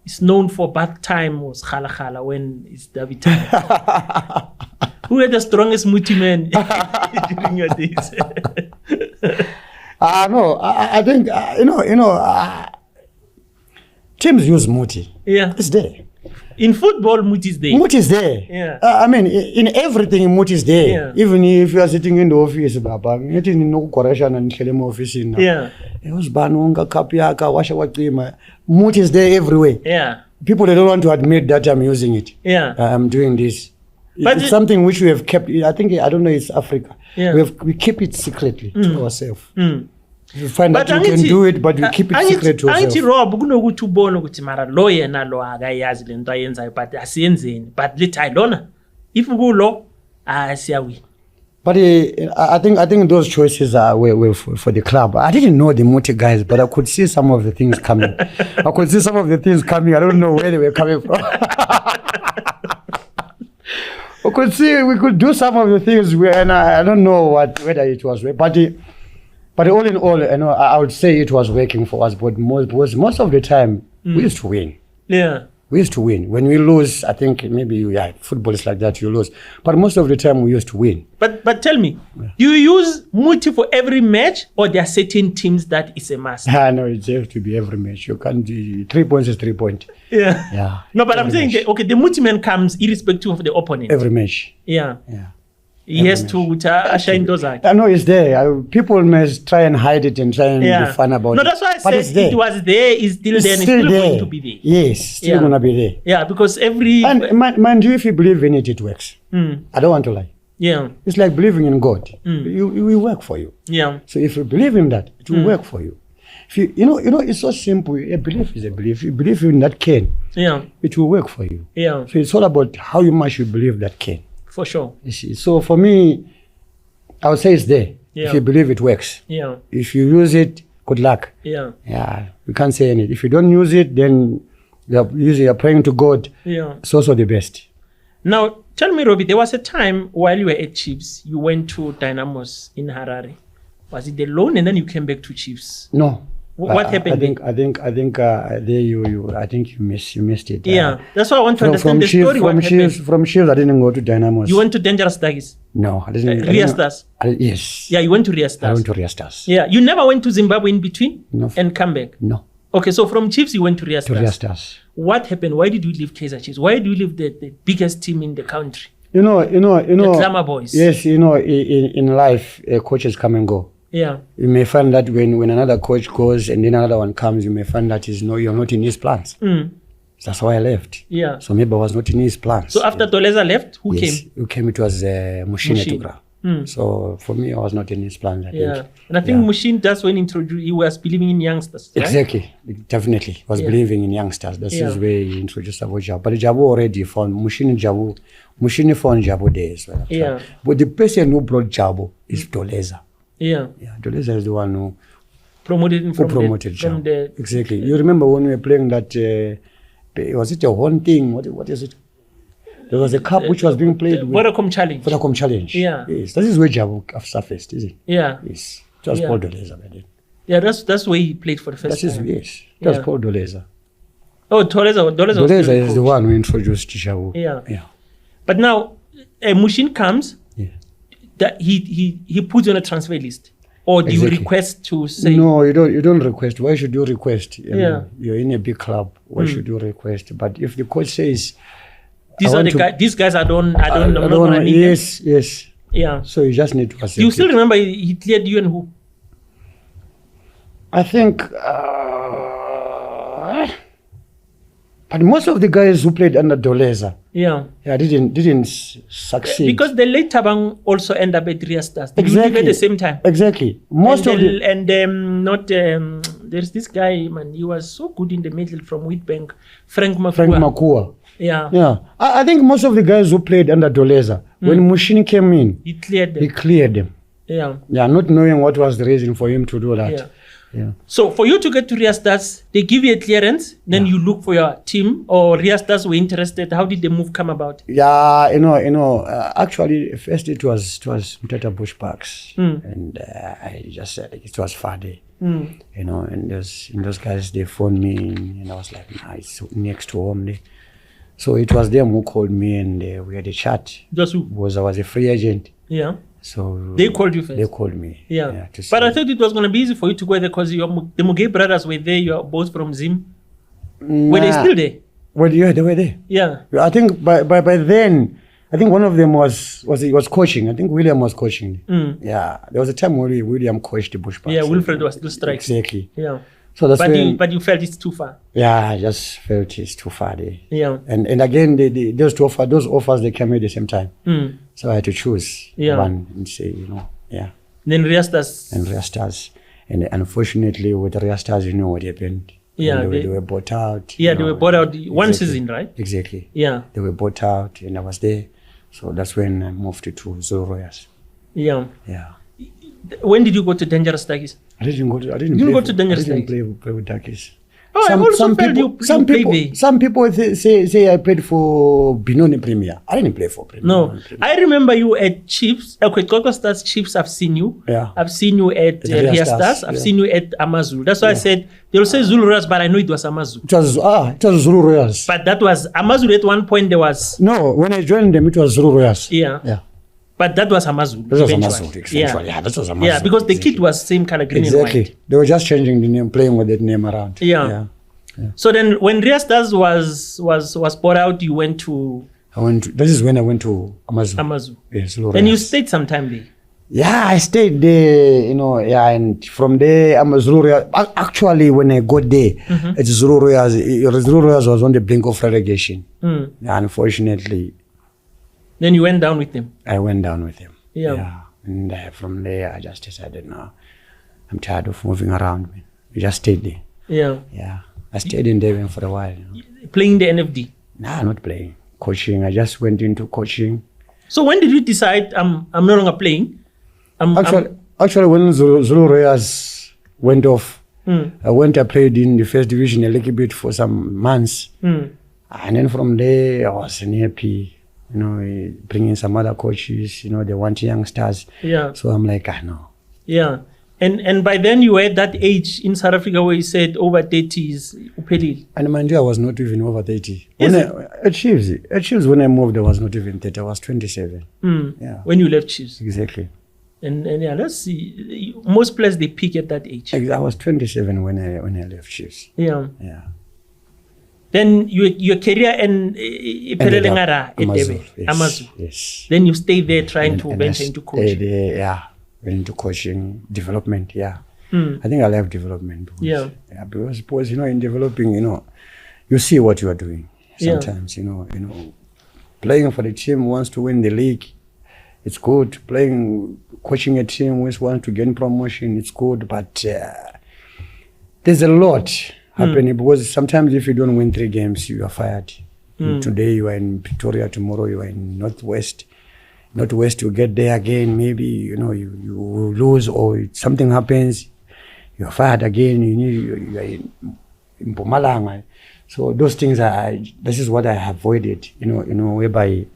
it's known for bad time was Khala Khala when it's Derby time. Who had the strongest Muthi man during your days? No, I think, teams use Muthi. Yeah. It's there. In football, Muthi is there. Muthi is there. Yeah. I mean, in everything, Muthi is there. Yeah. Even if you are sitting in the office, yeah. Muthi is there everywhere. Yeah. People, they don't want to admit that I'm using it. Yeah. I'm doing this. But it's something which we have kept. I don't know, it's Africa. Yeah. We keep it secretly to ourselves. You find that you can do it, but you keep it secret to yourself. Rob, kunokuthi ubone ukuthi mara lo yena lo akayazi lento ayenzayo, but asiyenzeni. But lithi ayilona, if kulo asiyawi. But I think those choices were for the club. I didn't know the Muthi guys, but I could see some of the things coming. I don't know where they were coming from. I could see we could do some of the things, and I don't know whether it was, but all in all, I would say it was working for us. But most of the time, we used to win. Yeah. We used to win. When we lose, I think maybe football is like that, you lose. But most of the time, we used to win. But tell me, do you use Muthi for every match, or there are certain teams that is a must? No, it has to be every match. You can't do 3 points is 3 points. Yeah. Yeah. No, but I'm saying, the Muthi man comes irrespective of the opponent. Every match. Yeah. Yeah. He has to shine those eyes. I know it's there. People must try and hide it and try and be fun about it. No, that's why I said it was there, it's still there, and it's still going to be there. Yes, still going to be there. Yeah, because every... And mind you, if you believe in it, it works. I don't want to lie. Yeah. It's like believing in God. It will work for you. Yeah. So if you believe in that, it will work for you. If you know, it's so simple. A belief is a belief. You believe in that can. Yeah. It will work for you. Yeah. So it's all about how much you believe that can. For sure. You see. So for me, I would say it's there. Yeah. If you believe it works. Yeah. If you use it, good luck. Yeah. Yeah. You can't say anything. If you don't use it, then you're praying to God. Yeah. It's also the best. Now, tell me, Robbie, there was a time while you were at Chiefs, you went to Dynamos in Harare. Was it the loan and then you came back to Chiefs? No. What happened? I think there you missed it. Yeah, that's why I want to understand the story. From Chiefs, I didn't go to Dynamos. You went to Dangerous Duggies? No, I didn't. Ria Stars? Yes. Yeah, you went to Ria Stars. I went to Ria Stars. Yeah, you never went to Zimbabwe in between? No. And come back? No. Okay, so from Chiefs you went to Ria Stars. To Ria Stars. What happened? Why did you leave Kaizer Chiefs? Why do you leave the biggest team in the country? You know. The Glamour Boys. Yes, in life, coaches come and go. Yeah. You may find that when another coach goes and then another one comes, you may find that you're not in his plans. That's why I left. Yeah. So maybe I was not in his plans. So after Dolezar left, who came? Who came? It was Muchi. So for me, I was not in his plans. I think. And I think Mushin, that's when he was believing in youngsters. Right? Exactly, definitely. He was believing in youngsters. This is where he introduced about Jabu. But Jabu already found Mushin found Jabu there as well. Yeah. But the person who brought Jabu is Dolezar. Yeah. Dolezar is the one who promoted him from Jabu. the Exactly. You remember when we were playing that? Was it a one thing? What is it? There was a cup which was being played with Vodacom Challenge. Vodacom Challenge. Yeah. Yes. This is where Jabu surfaced, is it? Yeah. Yes. It was Paul Dolezar by then. Yeah, that's where he played for the first time. Yes. It was Paul Dolezar. Oh, Dolezar is the one who introduced Jabu. Yeah. But now, Mushin comes. Yeah. That he puts you on a transfer list, or do you request to say? No, you don't request. Why should you request? I mean, you're in a big club. Why should you request? But if the coach says, these guys I don't know. Yes. Yeah. So you just need to accept. Do you still remember he cleared you and who? I think. But most of the guys who played under Dolezar, didn't succeed. Because the late Tabang also end up at Ria Stars. Did you leave at the same time? Exactly. There's this guy, man, he was so good in the middle from Wheatbank, Frank Makua. Yeah. I think most of the guys who played under Dolezar, when Mushin came in, he cleared them. Yeah. Not knowing what was the reason for him to do that. Yeah. So for you to get to Ria Stars, they give you a clearance, then you look for your team, or Ria Stars were interested. How did the move come about? Actually, first it was Mtata Bush Parks, and I just said it was far there. And those guys, they phoned me, and I was like, nah, it's next to home there. So it was them who called me, and we had a chat. Just who? I was a free agent. Yeah. So they called you first? They called me. Yeah. But I thought it was going to be easy for you to go there because the Mugabe brothers were there. You're both from Zim. Were they still there? Well, yeah, they were there. Yeah. I think by then, I think one of them was coaching. I think William was coaching. Yeah. There was a time where William coached the Bush Parks. Yeah, Wilfred was still striking. Exactly. Yeah. So that's but you felt it's too far. Yeah, I just felt it's too far there. Yeah. And again, those offers, they came at the same time. So I had to choose one and say, Then Ria Stars. And Ria Stars. And unfortunately, with Ria Stars, you know what happened. Yeah. They were bought out. Yeah, they were bought out one season, right? Exactly. Yeah. They were bought out, and I was there. So that's when I moved to Zulu Royals. Yeah. Yeah. When did you go to Dangerous Duggies? I didn't go to Dangerous Duggies. I didn't play with Duggies. Oh, some people say I played for Benoni Premier. I didn't play for Premier. No, I remember you at Chiefs. Okay, Coco Stars Chiefs. I've seen you. Yeah. I've seen you at Ria Stars. I've seen you at Amazulu. That's why I said they'll say Zulu Royals, but I know it was Amazulu. It was Zulu Royals. But that was Amazulu. At one point there was when I joined them, it was Zulu Royals. Yeah. But that was Amazulu. That was Amazulu. Yeah, that was Amazulu. Yeah, because the kit was same color, green and white. They were just changing the name, playing with that name around. Yeah. So then, when Ria Stars was bought out, you went to. This is when I went to Amazulu. Yes, and you stayed some time there. Yeah, I stayed there. And from there, Amazulu. Actually, when I got there, Zulu Royals was on the brink of relegation. Unfortunately. Then you went down with them? I went down with him. Yeah. And from there, I just decided, no, I'm tired of moving around. Man. We just stayed there. Yeah. Yeah. I stayed in Devon for a while. Playing the NFD? Nah, not playing. Coaching. I just went into coaching. So when did you decide I'm no longer playing? Actually, when Zulu Royals went off, I played in the first division a little bit for some months. And then from there, I was happy, bringing some other coaches, they want youngsters. Yeah. So I'm like, no. Yeah. And by then you were at that age in South Africa where you said over 30 is upelile. And mind you, I was not even over 30. At Chiefs, when I moved, I was not even 30. I was 27. Yeah. When you left Chiefs. Exactly. And yeah, let's see. Most players, they peak at that age. I was 27 when I left Chiefs. Yeah. Yeah. Then your career and Amazon. Yes. Then you stay there trying to venture into coaching. Went into coaching, development. Yeah. I think I left development. Because in developing, you see what you are doing. Sometimes, playing for the team wants to win the league. It's good. Coaching a team which wants to gain promotion, it's good. But there's a lot happening because sometimes if you don't win 3 games, you are fired. Today you are in Pretoria, tomorrow you are in Northwest. Northwest, you get there again, maybe, you lose or something happens, you are fired again, you are in Mpumalanga. So those things this is what I avoided, whereby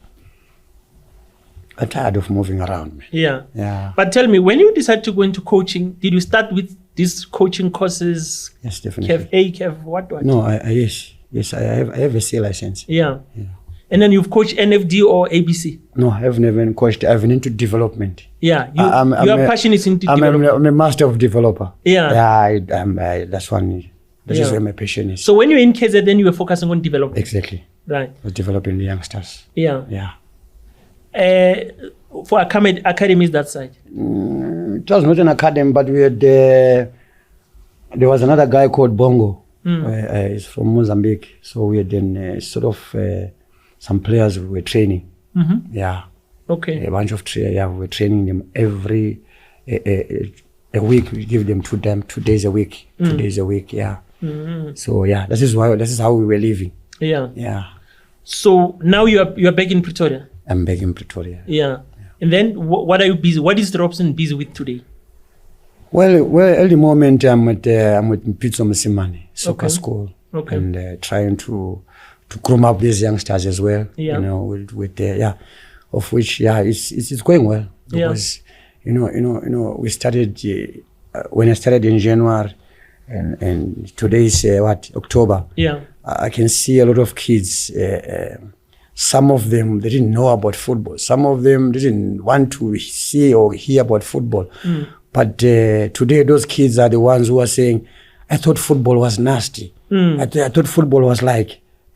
I'm tired of moving around. Man. Yeah. But tell me, when you decided to go into coaching, did you start with these coaching courses? Yes, definitely. What? No, yes, I have a C license. Yeah. And then you've coached NFD or ABC? No, I've never coached. I've been into development. Yeah, your passion is into development. I'm a master of developer. Yeah. That's one. That is where my passion is. So when you were in KZ, then you were focusing on development? Exactly. Right. I was developing the youngsters. Yeah. For academies that side? It was not an academy, but we had there was another guy called Bongo. He's from Mozambique. So we had then some players we were training. Yeah. Okay. A bunch of we were training them every a week. We give them 2 days a week. 2 days a week. Yeah. So this is how we were living. Yeah. So now you are back in Pretoria. I'm back in Pretoria. Yeah. And then what are you busy? What is Robson busy with today? Well, at the moment I'm with Pitso Msimane soccer school. Okay. And trying to groom up these youngsters as well. Yeah. Of which it's going well because we started when I started in January and today is October. Yeah. I can see a lot of kids. Some of them, they didn't know about football. Some of them didn't want to see or hear about football. But today, those kids are the ones who are saying, I thought football was nasty. I thought football was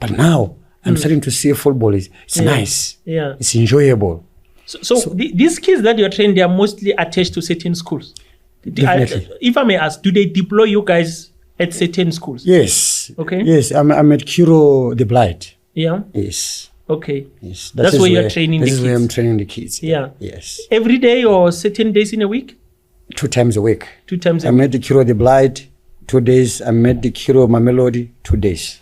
but now I'm starting to see football. It's nice. Yeah. It's enjoyable. So these kids that you're training, they are mostly attached to certain schools. Definitely. If I may ask, do they deploy you guys at certain schools? Yes. Okay. Yes, I'm at Kiro the Blight. Yeah. Yes. Okay. Yes. That's where you're training the kids. This is where I'm training the kids. Yeah. Yes. Every day or certain days in a week? 2 times a week. 2 times a week. I'm at the Kiro the Blight 2 days. I'm at the Kiro Mamelodi 2 days.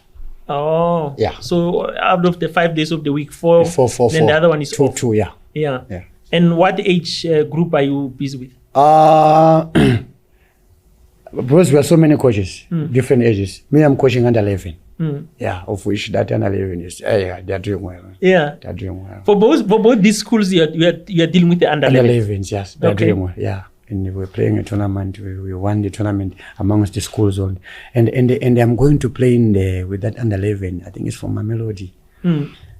Oh. Yeah. So out of the 5 days of the week, 4. Then the other one is 2, yeah. Yeah. And what age group are you busy with? Because we have so many coaches, different ages. Me, I'm coaching under 11. Yeah, of which that under 11 is they're doing well. Yeah, they're doing well. For both these schools, you're dealing with the under 11s. Yes, they're doing well. Yeah, and we're playing a tournament. We won the tournament amongst the schools on, and I'm going to play with that under 11. I think it's from Mamelodi.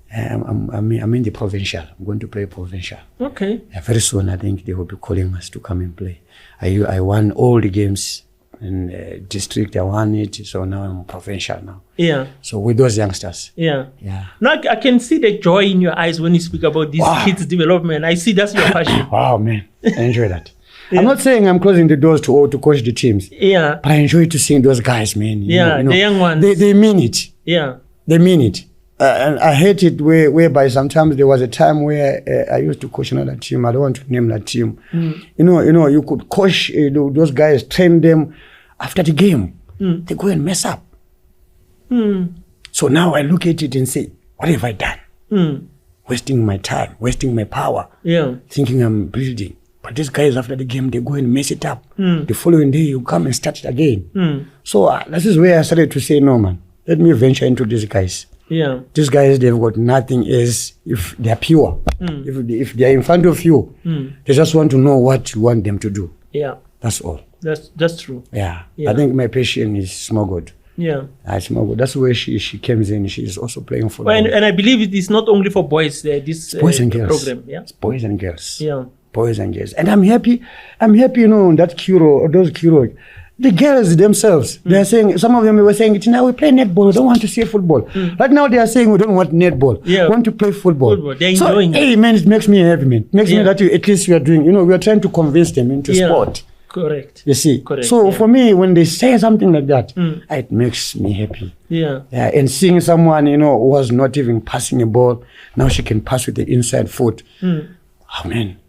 I'm in the provincial. I'm going to play provincial. Okay. Yeah, very soon, I think they will be calling us to come and play. I won all the games. In district, I won it, so now I'm provincial now. Yeah. So with those youngsters. Yeah. Now I can see the joy in your eyes when you speak about these kids' development. I see that's your passion. Wow, man, I enjoy that. I'm not saying I'm closing the doors to coach the teams. Yeah. But I enjoy to seeing those guys, man. The young ones. They mean it. Yeah. They mean it. And I hate it whereby sometimes there was a time where I used to coach another team. I don't want to name that team. You know, you could coach those guys, train them. After the game, they go and mess up. So now I look at it and say, what have I done? Wasting my time, wasting my power, thinking I'm building. But these guys, after the game, they go and mess it up. The following day, you come and start it again. So this is where I started to say, no, man, let me venture into these guys. These guys, they've got nothing else if they're pure. If they're in front of you, they just want to know what you want them to do. That's all. That's true. I think my patient is small good. It's small good. That's where she comes in. She's also playing for. Well, and I believe it is not only for boys. This boys and girls program. It's boys and girls. Boys and girls. And I'm happy. You know, that those Kuro. The girls themselves, they are saying, some of them were saying, now we play netball, we don't want to see football. Right now they are saying we don't want netball, we want to play football. They're enjoying it. Hey man, it makes me happy, man. It makes me that at least you are doing, you know, we are trying to convince them into sport. Correct. You see? Correct. So for me, when they say something like that, it makes me happy. And seeing someone, you know, who was not even passing a ball, now she can pass with the inside foot. Oh man.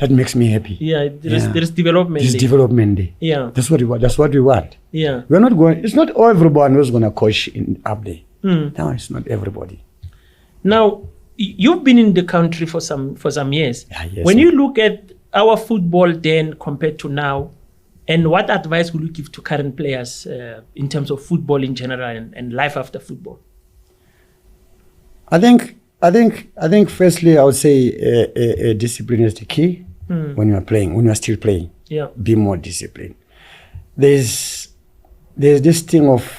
That makes me happy. There is development. There's development there. That's what we want. That's what we want. We're not going. It's not everyone who's going to coach up there. No, it's not everybody. Now, you've been in the country for some years. Yes, when you look at our football then compared to now, and what advice will you give to current players in terms of football in general and life after football? I think firstly, I would say discipline is the key when you are playing, when you are still playing. Be more disciplined. There's this thing of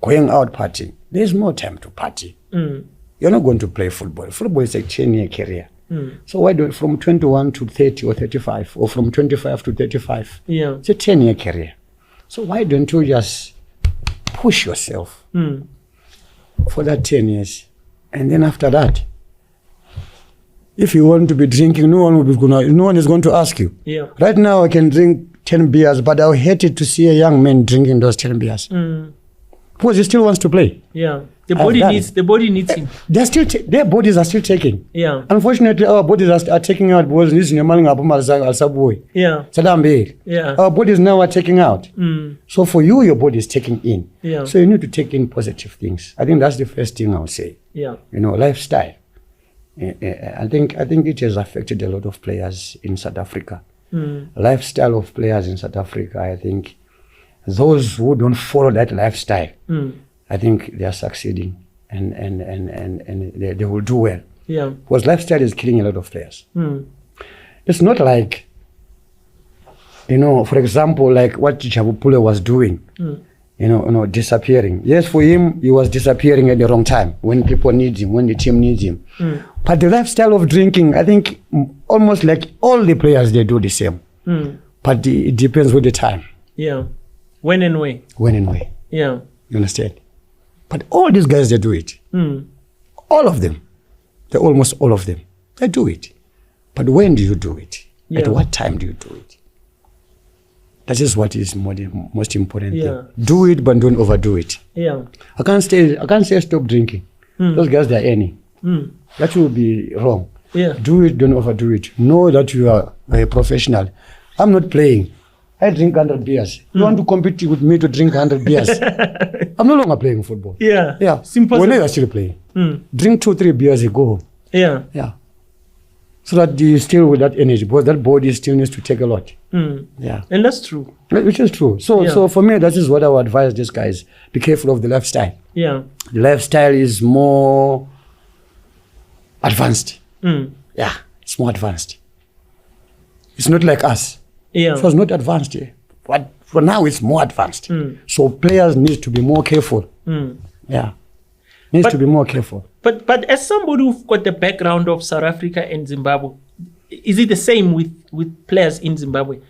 going out partying. There's more time to party. You're not going to play football. Football is a 10-year career. So why do it from 21 to 30 or 35, or from 25 to 35? It's a 10-year career. So why don't you just push yourself for that 10 years? And then after that, if you want to be drinking, no one is going to ask you. Right now, I can drink 10 beers, but I hate it to see a young man drinking those 10 beers. Because he still wants to play. The body needs him. Their bodies are still taking. Unfortunately, our bodies are taking out because our bodies now are taking out. So for you, your body is taking in. So you need to take in positive things. I think that's the first thing I would say. You know, lifestyle. I think it has affected a lot of players in South Africa. Lifestyle of players in South Africa, I think those who don't follow that lifestyle, I think they are succeeding and they will do well. Because lifestyle is killing a lot of players. It's not like, you know, for example, like what Chabupule was doing, you know, disappearing. Yes, for him, he was disappearing at the wrong time, when people need him, when the team needs him. But the lifestyle of drinking, I think almost like all the players, they do the same. But it depends with the time. When and where. When and where. You understand? But all these guys, they do it. All of them. Almost all of them. They do it. But when do you do it? At what time do you do it? That is what is most important thing. Do it, but don't overdo it. I can't say stop drinking. Those guys, they are earning. That will be wrong. Do it, don't overdo it. Know that you are a professional. I'm not playing. I drink 100 beers. You want to compete with me to drink 100 beers? I'm no longer playing football. Simple. When are still playing? Drink 2-3 beers and go home. So that you still with that energy, because that body still needs to take a lot. And that's true. Which is true. So for me, that is what I would advise these guys. Be careful of the lifestyle. The lifestyle is more advanced. It's more advanced. It's not like us. It was not advanced yet. But for now, it's more advanced. So players need to be more careful. Needs to be more careful. But as somebody who's got the background of South Africa and Zimbabwe, is it the same with players in Zimbabwe?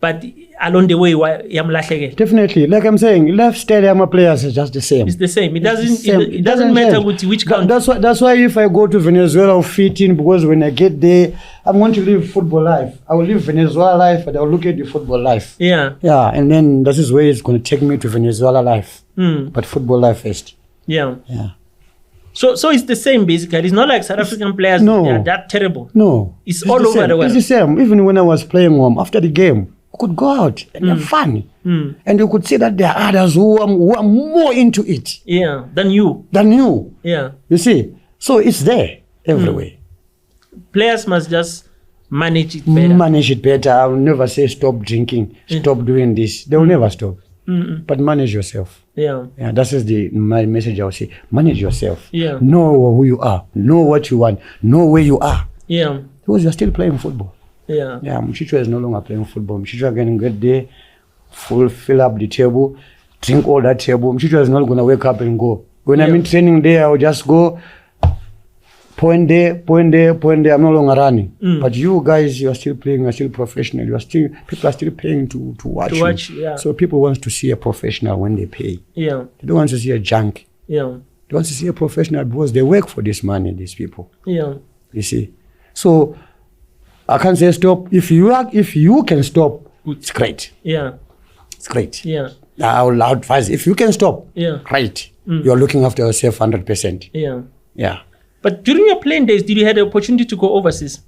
but along the way, yamlahlekela. Definitely, like I'm saying, lifestyle of my players is just the same. It's the same. It doesn't. It's the same. It doesn't matter which country. That's why if I go to Venezuela, I'll fit in, because when I get there, I'm going to live football life. I will live Venezuela life, but I'll look at the football life. Yeah. Yeah, and then this is where it's going to take me to Venezuela life, but football life first. Yeah. Yeah. So it's the same basically. It's not like South African players. No. They are that terrible. No. It's all over the world. It's the same. Even when I was playing after the game, I could go out and have fun. And you could see that there are others who are more into it. Yeah, than you. Yeah. You see? So it's there everywhere. Players must just manage it better. I will never say stop drinking, stop doing this. They will never stop. But manage yourself. Yeah. That is my message I will say. Manage yourself. Yeah. Know who you are. Know what you want. Know where you are. Yeah. Because you're still playing football. Yeah. Yeah, Muchichwa is no longer playing football. Muchichwa can get there, fill up the table, drink all that table. Muchichwa is not going to wake up and go. When I'm in training there, I'll just go, point there. I'm no longer running. But you guys, you are still playing, you are still professional. People are still paying to watch you. Yeah. So people want to see a professional when they pay. Yeah. They don't want to see a junk. Yeah. They want to see a professional because they work for this money, these people. Yeah. You see? So I can't say stop. If you can stop, it's great. Yeah. It's great. Yeah. I will advise, if you can stop, great. You're looking after yourself 100%. Yeah. Yeah. But during your playing days, did you have the opportunity to go overseas?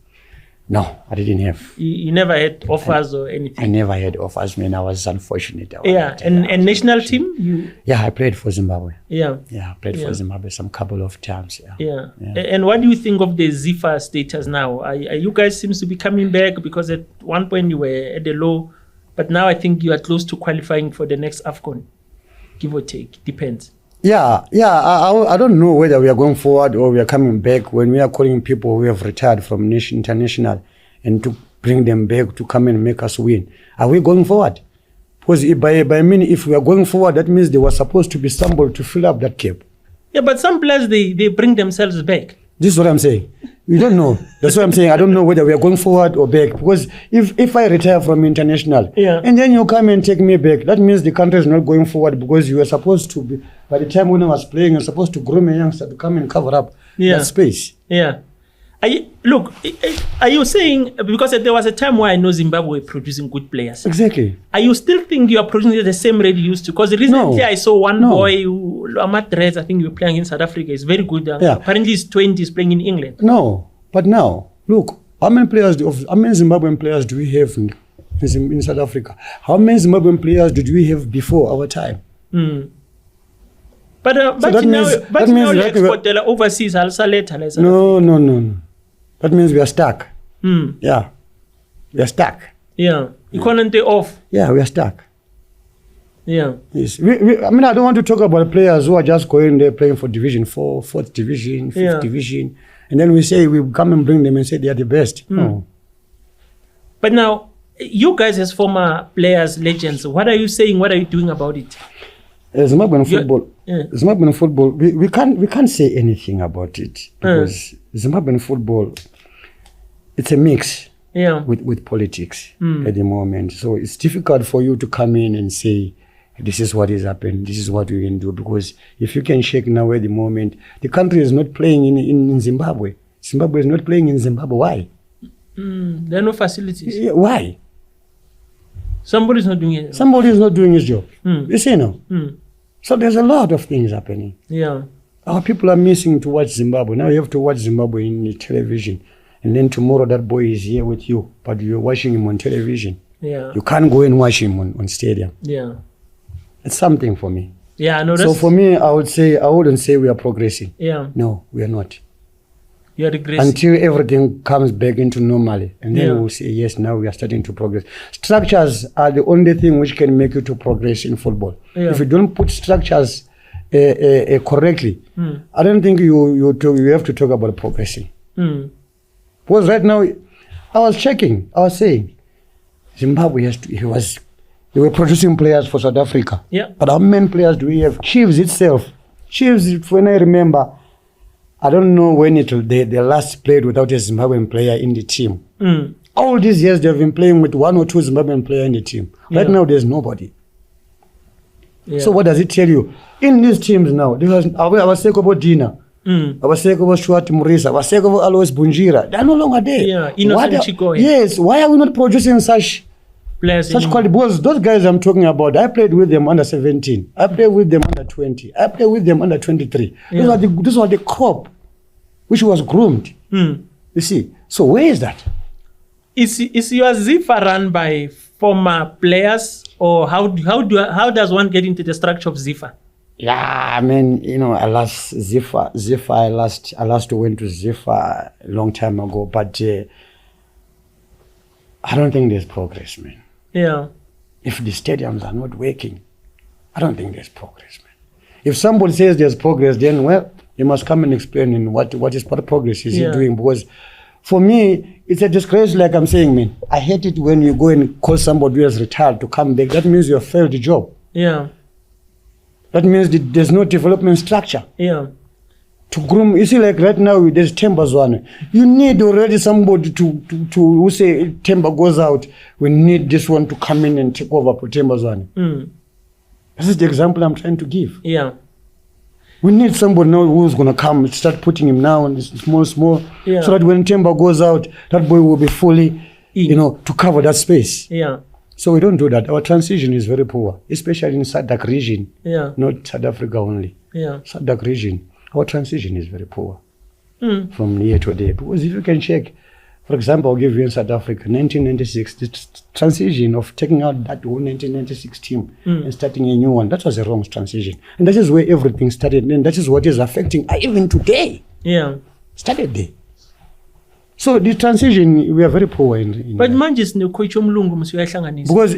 No, I didn't have. You never had offers or anything? I never had offers, man. I was unfortunate. And national team? I played for Zimbabwe. Yeah. Yeah, I played for Zimbabwe some couple of times. Yeah. And what do you think of the ZIFA status now? Are you guys seems to be coming back, because at one point you were at the low, but now I think you are close to qualifying for the next AFCON, give or take, depends. I don't know whether we are going forward or we are coming back. When we are calling people who have retired from international and to bring them back to come and make us win, are we going forward? Because by mean, if we are going forward, that means there was supposed to be somebody to fill up that gap. Yeah, but some players, they bring themselves back. This is what I'm saying. We don't know. That's what I'm saying. I don't know whether we are going forward or back. Because if I retire from international, and then you come and take me back, that means the country is not going forward, because you were supposed to be, by the time when I was playing, you're supposed to groom a youngster to come and cover up that space. Yeah. Are you saying, because there was a time where I know Zimbabwe were producing good players. Exactly. Are you still think you are producing at the same rate you used to? Because recently I saw one boy, Amat Rez, I think you were playing in South Africa. He's very good. Apparently he's 20, he's playing in England. No, but now, look, how many Zimbabwean players do we have in South Africa? How many Zimbabwean players did we have before our time? But now you export overseas. No. That means we are stuck. Yeah. We are stuck. Yeah. Economy off. Yeah, we are stuck. Yeah. Yes. I don't want to talk about players who are just going there playing for Division 4, 4th Division, 5th Division. And then we say, we come and bring them and say they are the best. No. But now, you guys as former players, legends, what are you saying? What are you doing about it? Zimbabwean football, we can't say anything about it, because Zimbabwean football, it's a mix with politics at the moment. So it's difficult for you to come in and say, this is what is happening, this is what we can do. Because if you can shake now at the moment, the country is not playing in Zimbabwe. Zimbabwe is not playing in Zimbabwe. Why? There are no facilities. Yeah, why? Somebody is not doing it. Somebody is not doing his job. You see now? So there's a lot of things happening. Yeah. Our people are missing to watch Zimbabwe. Now you have to watch Zimbabwe in the television. And then tomorrow that boy is here with you, but you're watching him on television. Yeah. You can't go and watch him on stadium. Yeah. It's something for me. Yeah, I know. So for me, I wouldn't say we are progressing. Yeah. No, we are not. You are regressing. Until everything comes back into normality. And then we'll say, yes, now we are starting to progress. Structures are the only thing which can make you to progress in football. Yeah. If you don't put structures correctly, I don't think you have to talk about progressing. Because right now, I was saying, Zimbabwe they were producing players for South Africa. Yeah. But how many players do we have? Chiefs, when I remember, I don't know when they last played without a Zimbabwean player in the team. All these years they've been playing with 1 or 2 Zimbabwean players in the team. Right now there's nobody. Yeah. So what does it tell you? In these teams now, Abaseko Dina, Abaseko Stuart Murisa, Abaseko Alois Bunjira, they're no longer there. Yeah, Innocent Chico. Yes, why are we not producing such quality? Because those guys I'm talking about, I played with them under 17, I played with them under 20, I played with them under 23. Yeah. Those are the crop which was groomed. You see, so where is that? Is your Zifa run by former players, or how does one get into the structure of Zifa? Yeah, I mean, I last Zifa. I last went to Zifa a long time ago, but I don't think there's progress, man. Yeah. If the stadiums are not working, I don't think there's progress, man. If somebody says there's progress, then they must come and explain in what progress is he doing, because for me, it's a disgrace, like I'm saying, man. I hate it when you go and call somebody who has retired to come back. That means you have failed the job. Yeah. That means there's no development structure. Yeah. To groom, you see, like right now, there's Tembazwane. You need already somebody to who say Temba goes out. We need this one to come in and take over for Tembazwane. This is the example I'm trying to give. Yeah. We need somebody now who's going to come, start putting him now in small, so that when Temba goes out, that boy will be fully, to cover that space. Yeah. So we don't do that. Our transition is very poor, especially in SADC region. Yeah. Not South Africa only. Yeah. SADC region. Our transition is very poor from year to day. Because if you can check, for example, I'll give you in South Africa, 1996, the transition of taking out that whole 1996 team and starting a new one, that was a wrong transition. And that is where everything started. And that is what is affecting even today. Yeah. Started there. So the transition, we are very poor in but manjis no coach umlungu musuyahlanganisa. Because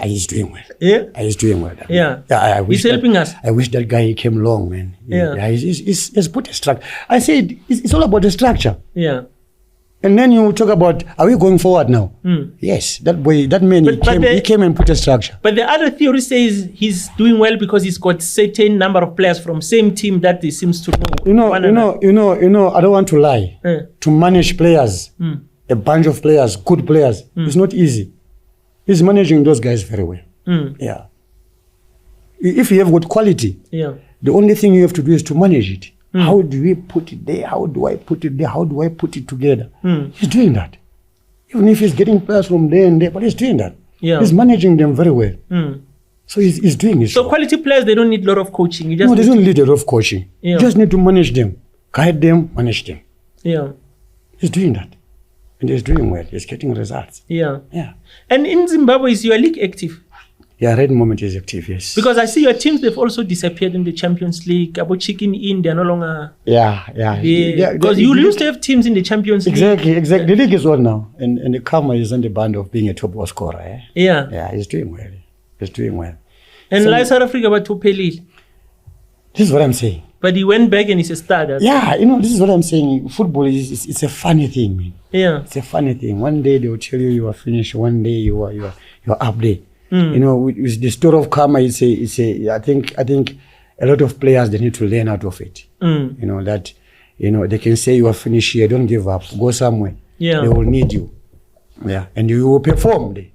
he's doing well. Yeah. He's doing well. Yeah. He's helping us. I wish that guy came along, man. Yeah. He's put a structure. I said it's all about the structure. Yeah. And then you talk about, are we going forward now? Yes, that man, he came and put a structure. But the other theory says he's doing well because he's got certain number of players from same team that he seems to know. I don't want to lie. To manage players, a bunch of players, good players, it's not easy. He's managing those guys very well. Yeah. If you have good quality, the only thing you have to do is to manage it. How do we put it there? How do I put it there? How do I put it together? He's doing that. Even if he's getting players from there and there, but he's doing that. Yeah. He's managing them very well. So he's doing it. So quality players, they don't need a lot of coaching. They don't need a lot of coaching. You just need to manage them. Guide them, manage them. Yeah. He's doing that. And he's doing well. He's getting results. Yeah. Yeah. And in Zimbabwe, is your league active? Yeah, Red Moment is active, yes. Because I see your teams, they've also disappeared in the Champions League. About Chicken In, they're no longer... Yeah. Because you used to have teams in the Champions League. Exactly. The league is on now. And the Karma is on the band of being a top goal scorer. Eh? Yeah. Yeah, he's doing well. And so, South Africa, but Tupelil. This is what I'm saying. But he went back and he's a star. Yeah, this is what I'm saying. Football it's a funny thing, man. Yeah. It's a funny thing. One day they will tell you are finished. One day you're up there. With the story of Karma, I think a lot of players, they need to learn out of it. That they can say you are finished here, don't give up, go somewhere. Yeah. They will need you. Yeah. And you will perform there.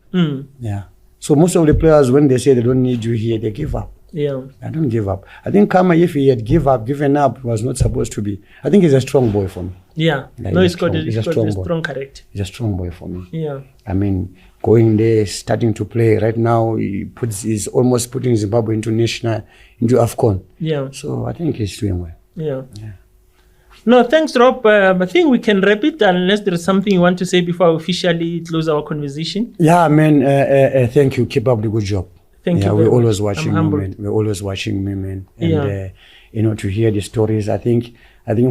Yeah. So most of the players, when they say they don't need you here, they give up. Yeah. I don't give up. I think Karma, if he had given up, was not supposed to be. I think he's a strong boy for me. Yeah. He's got a strong character. He's a strong boy for me. Yeah. I mean, going there, starting to play right now, he's almost putting Zimbabwe into AFCON. Yeah. So I think he's doing well. Yeah. No, thanks, Rob. I think we can wrap it unless there is something you want to say before we officially close our conversation. Yeah, man. Thank you. Keep up the good job. Thank you. We're always watching you, man. We're always watching me, man. And to hear the stories, I think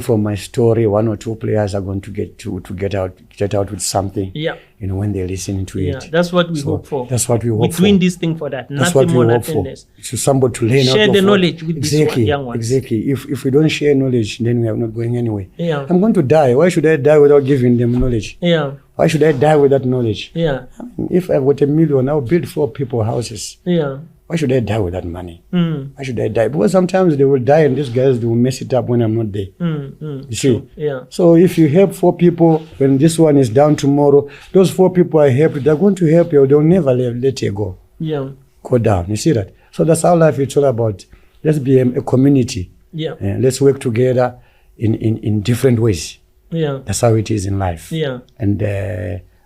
from my story, 1 or 2 players are going to get out with something. Yeah. When they're listening to it. Yeah, that's what we hope for. That's what we hope for. We're doing this thing for that. That's nothing more, nothing less. To somebody to learn share the knowledge with these young ones. Exactly. If we don't share knowledge, then we are not going anywhere. Yeah. I'm going to die. Why should I die without giving them knowledge? Yeah. Why should I die with that knowledge? Yeah. If I've got $1 million, I'll build 4 people houses. Yeah. why should I die with that money? Why should I die? Because sometimes they will die and these guys, they will mess it up when I'm not there. You see? Yeah. So if you help 4 people, when this one is down tomorrow, those 4 people I helped, they're going to help you. They'll never let you go. Yeah. Go down. You see that? So that's how life is all about. Let's be a community. Yeah. Let's work together in different ways. Yeah. That's how it is in life. Yeah. And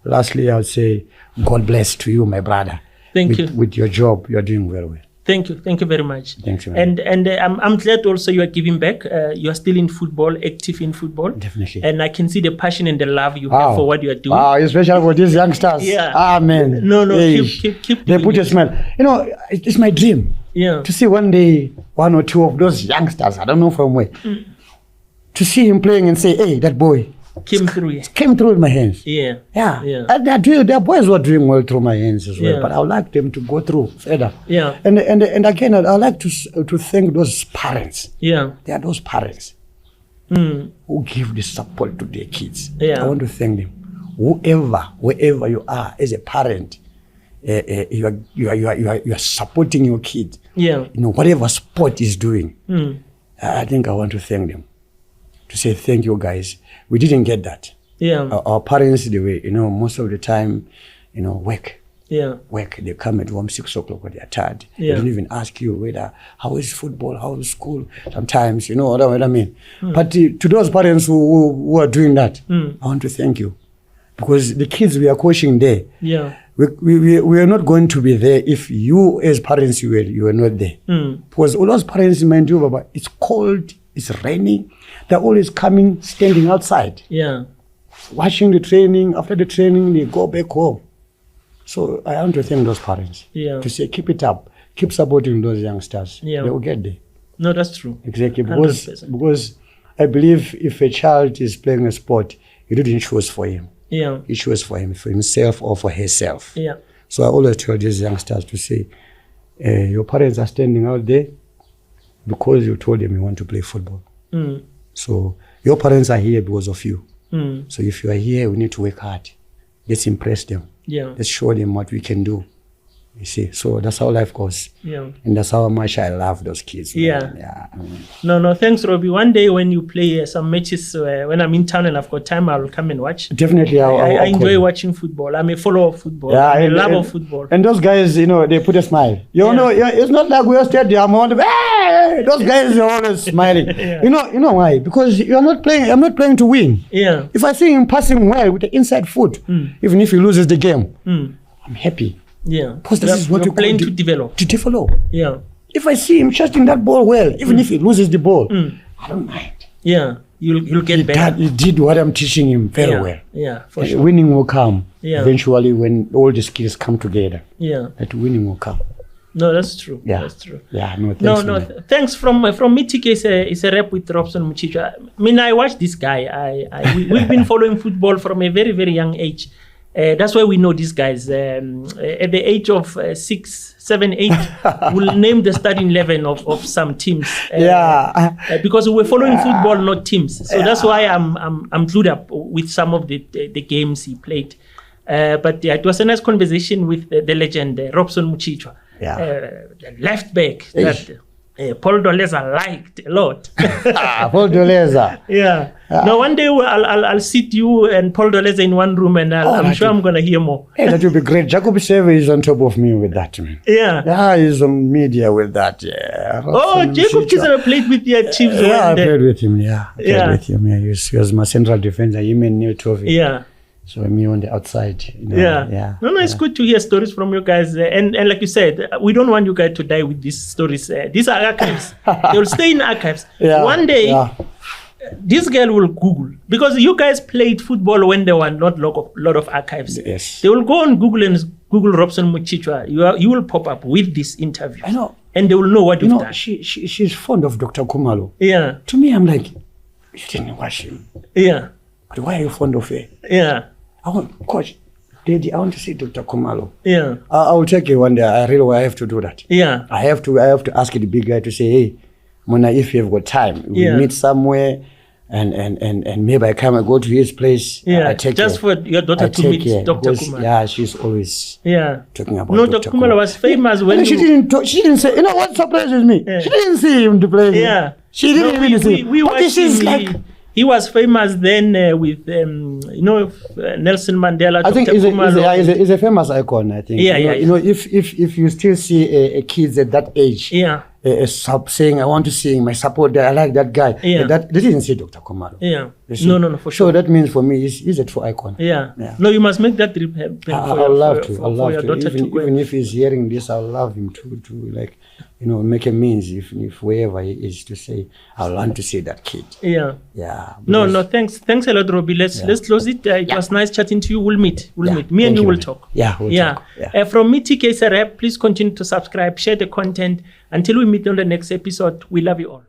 lastly, I would say, God bless to you, my brother. Thank you. With your job, you're doing very well. Thank you very much. Thanks, man. And I'm glad also you are giving back. You are still in football, active in football. Definitely. And I can see the passion and the love you have for what you are doing. Wow, especially for these youngsters. Yeah. Amen. No, keep they put a smile. You know, it's my dream. Yeah. To see one day 1 or 2 of those youngsters, I don't know from where, to see him playing and say, hey, that boy came through in my hands. Yeah. Yeah. And their boys were doing well through my hands as well. Yeah. But I would like them to go through further. Yeah. And again, I like to thank those parents. Yeah. They are those parents who give the support to their kids. Yeah. I want to thank them. Wherever you are as a parent, you are supporting your kid. Yeah. You know, whatever sport is doing. I think I want to thank them. To say thank you guys. We didn't get that. Yeah. Our parents, they were, you know, most of the time, you know, work. Yeah. Work. They come at home 6 o'clock when they're tired. Yeah. They don't even ask you whether how is football, how is school. Sometimes, you know what I mean. But to those parents who are doing that, I want to thank you, because the kids we are coaching there. Yeah. We are not going to be there if you as parents you were not there. Because all those parents, mind you, Baba, it's cold, it's raining. They're always coming, standing outside. Yeah. Watching the training. After the training, they go back home. So I want to thank those parents. Yeah. To say, keep it up. Keep supporting those youngsters. Yeah. They will get there. No, that's true. Exactly. 100%. Because I believe if a child is playing a sport, you didn't choose for him. Yeah. You choose for himself or for herself. Yeah. So I always tell these youngsters to say, your parents are standing out there because you told them you want to play football. So your parents are here because of you. So if you are here, we need to work hard. Let's impress them. Yeah. Let's show them what we can do. You see, so that's how life goes. Yeah. And that's how much I love those kids. Yeah. Yeah. No, thanks, Robbie. One day when you play some matches, when I'm in town and I've got time, I'll come and watch. Definitely. I enjoy watching football. I'm a follower of football. Yeah, I'm a lover of football. And those guys, you know, they put a smile. You know, it's not like we are stadium. Hey! Those guys are always smiling. You know why? Because you're not playing. I'm not playing to win. Yeah. If I see him passing well with the inside foot, even if he loses the game, I'm happy. Yeah. Because this is what you're playing to develop. To develop. Yeah. If I see him shooting that ball well, even if he loses the ball, I don't mind. Yeah. You'll get better. He did what I'm teaching him very well. Yeah, for sure. Winning will come eventually when all the skills come together. Yeah. That winning will come. No, that's true. Yeah. That's true. Yeah, thanks. Thanks from me. TK is a rep with Robson Muchichwa. I mean, I watched this guy. We've been following football from a very, very young age. That's why we know these guys. At the age of 6, 7, 8, we'll name the starting 11 of some teams. Because we were following football, not teams. So that's why I'm glued up with some of the games he played. But it was a nice conversation with the legend Robson Muchichwa, the left back that Paul Dolezar liked a lot. Paul Dolezar. Yeah. Now one day I'll sit you and Paul Dolezar in one room, and I'm sure I'm gonna hear more. Hey, that would be great. Jacob Seve is on top of me with that, man. Yeah. He's on media with that. Yeah. Jacob Kisera played with the Chiefs. I played with him. He was my central defender. He made new trophy. Yeah. So me on the outside. No, it's good to hear stories from you guys. And like you said, we don't want you guys to die with these stories. These are archives. They will stay in archives. One day, this girl will Google. Because you guys played football when there were not a lot of archives. Yes. They will go on Google and Google Robson Muchichwa. You will pop up with this interview. I know. And they will know what you've done. She's fond of Dr. Kumalo. Yeah. To me, I'm like, you didn't watch him. Yeah. But why are you fond of her? Yeah. Coach, Daddy, I want to see Dr. Kumalo. Yeah. I will take you one day. I have to do that. Yeah. I have to ask the big guy to say, hey, Mona, if you have got time, we meet somewhere. And maybe I go to his place. Yeah, I take just her. for your daughter to meet Dr. Kumalo. Yeah, she's always talking about No, Dr. Dr. Kumalo was famous when she didn't say, you know what surprises me? Yeah. She didn't see him to play. Yeah. She didn't even see him. We watched him. He was famous then with, Nelson Mandela, I think Kumalo. he's a famous icon, I think. You know, if you still see a kids at that age, saying, I want to sing, my support, I like that guy. They didn't see Dr. Kumalo. Yeah. No, for sure. So that means for me, he's a true icon. Yeah. No, you must make that dream happen I'll love to. Your daughter to go. Even if he's hearing this, I'll love him to like, make a means if wherever he is to say, I want to see that kid. Yeah. Yeah. No, thanks a lot, Robbie. Let's close it. It was nice chatting to you. We'll meet. Me and you will talk. Yeah, we'll talk. Yeah. From me, T&Cs Apply, please continue to subscribe, share the content. Until we meet on the next episode, we love you all.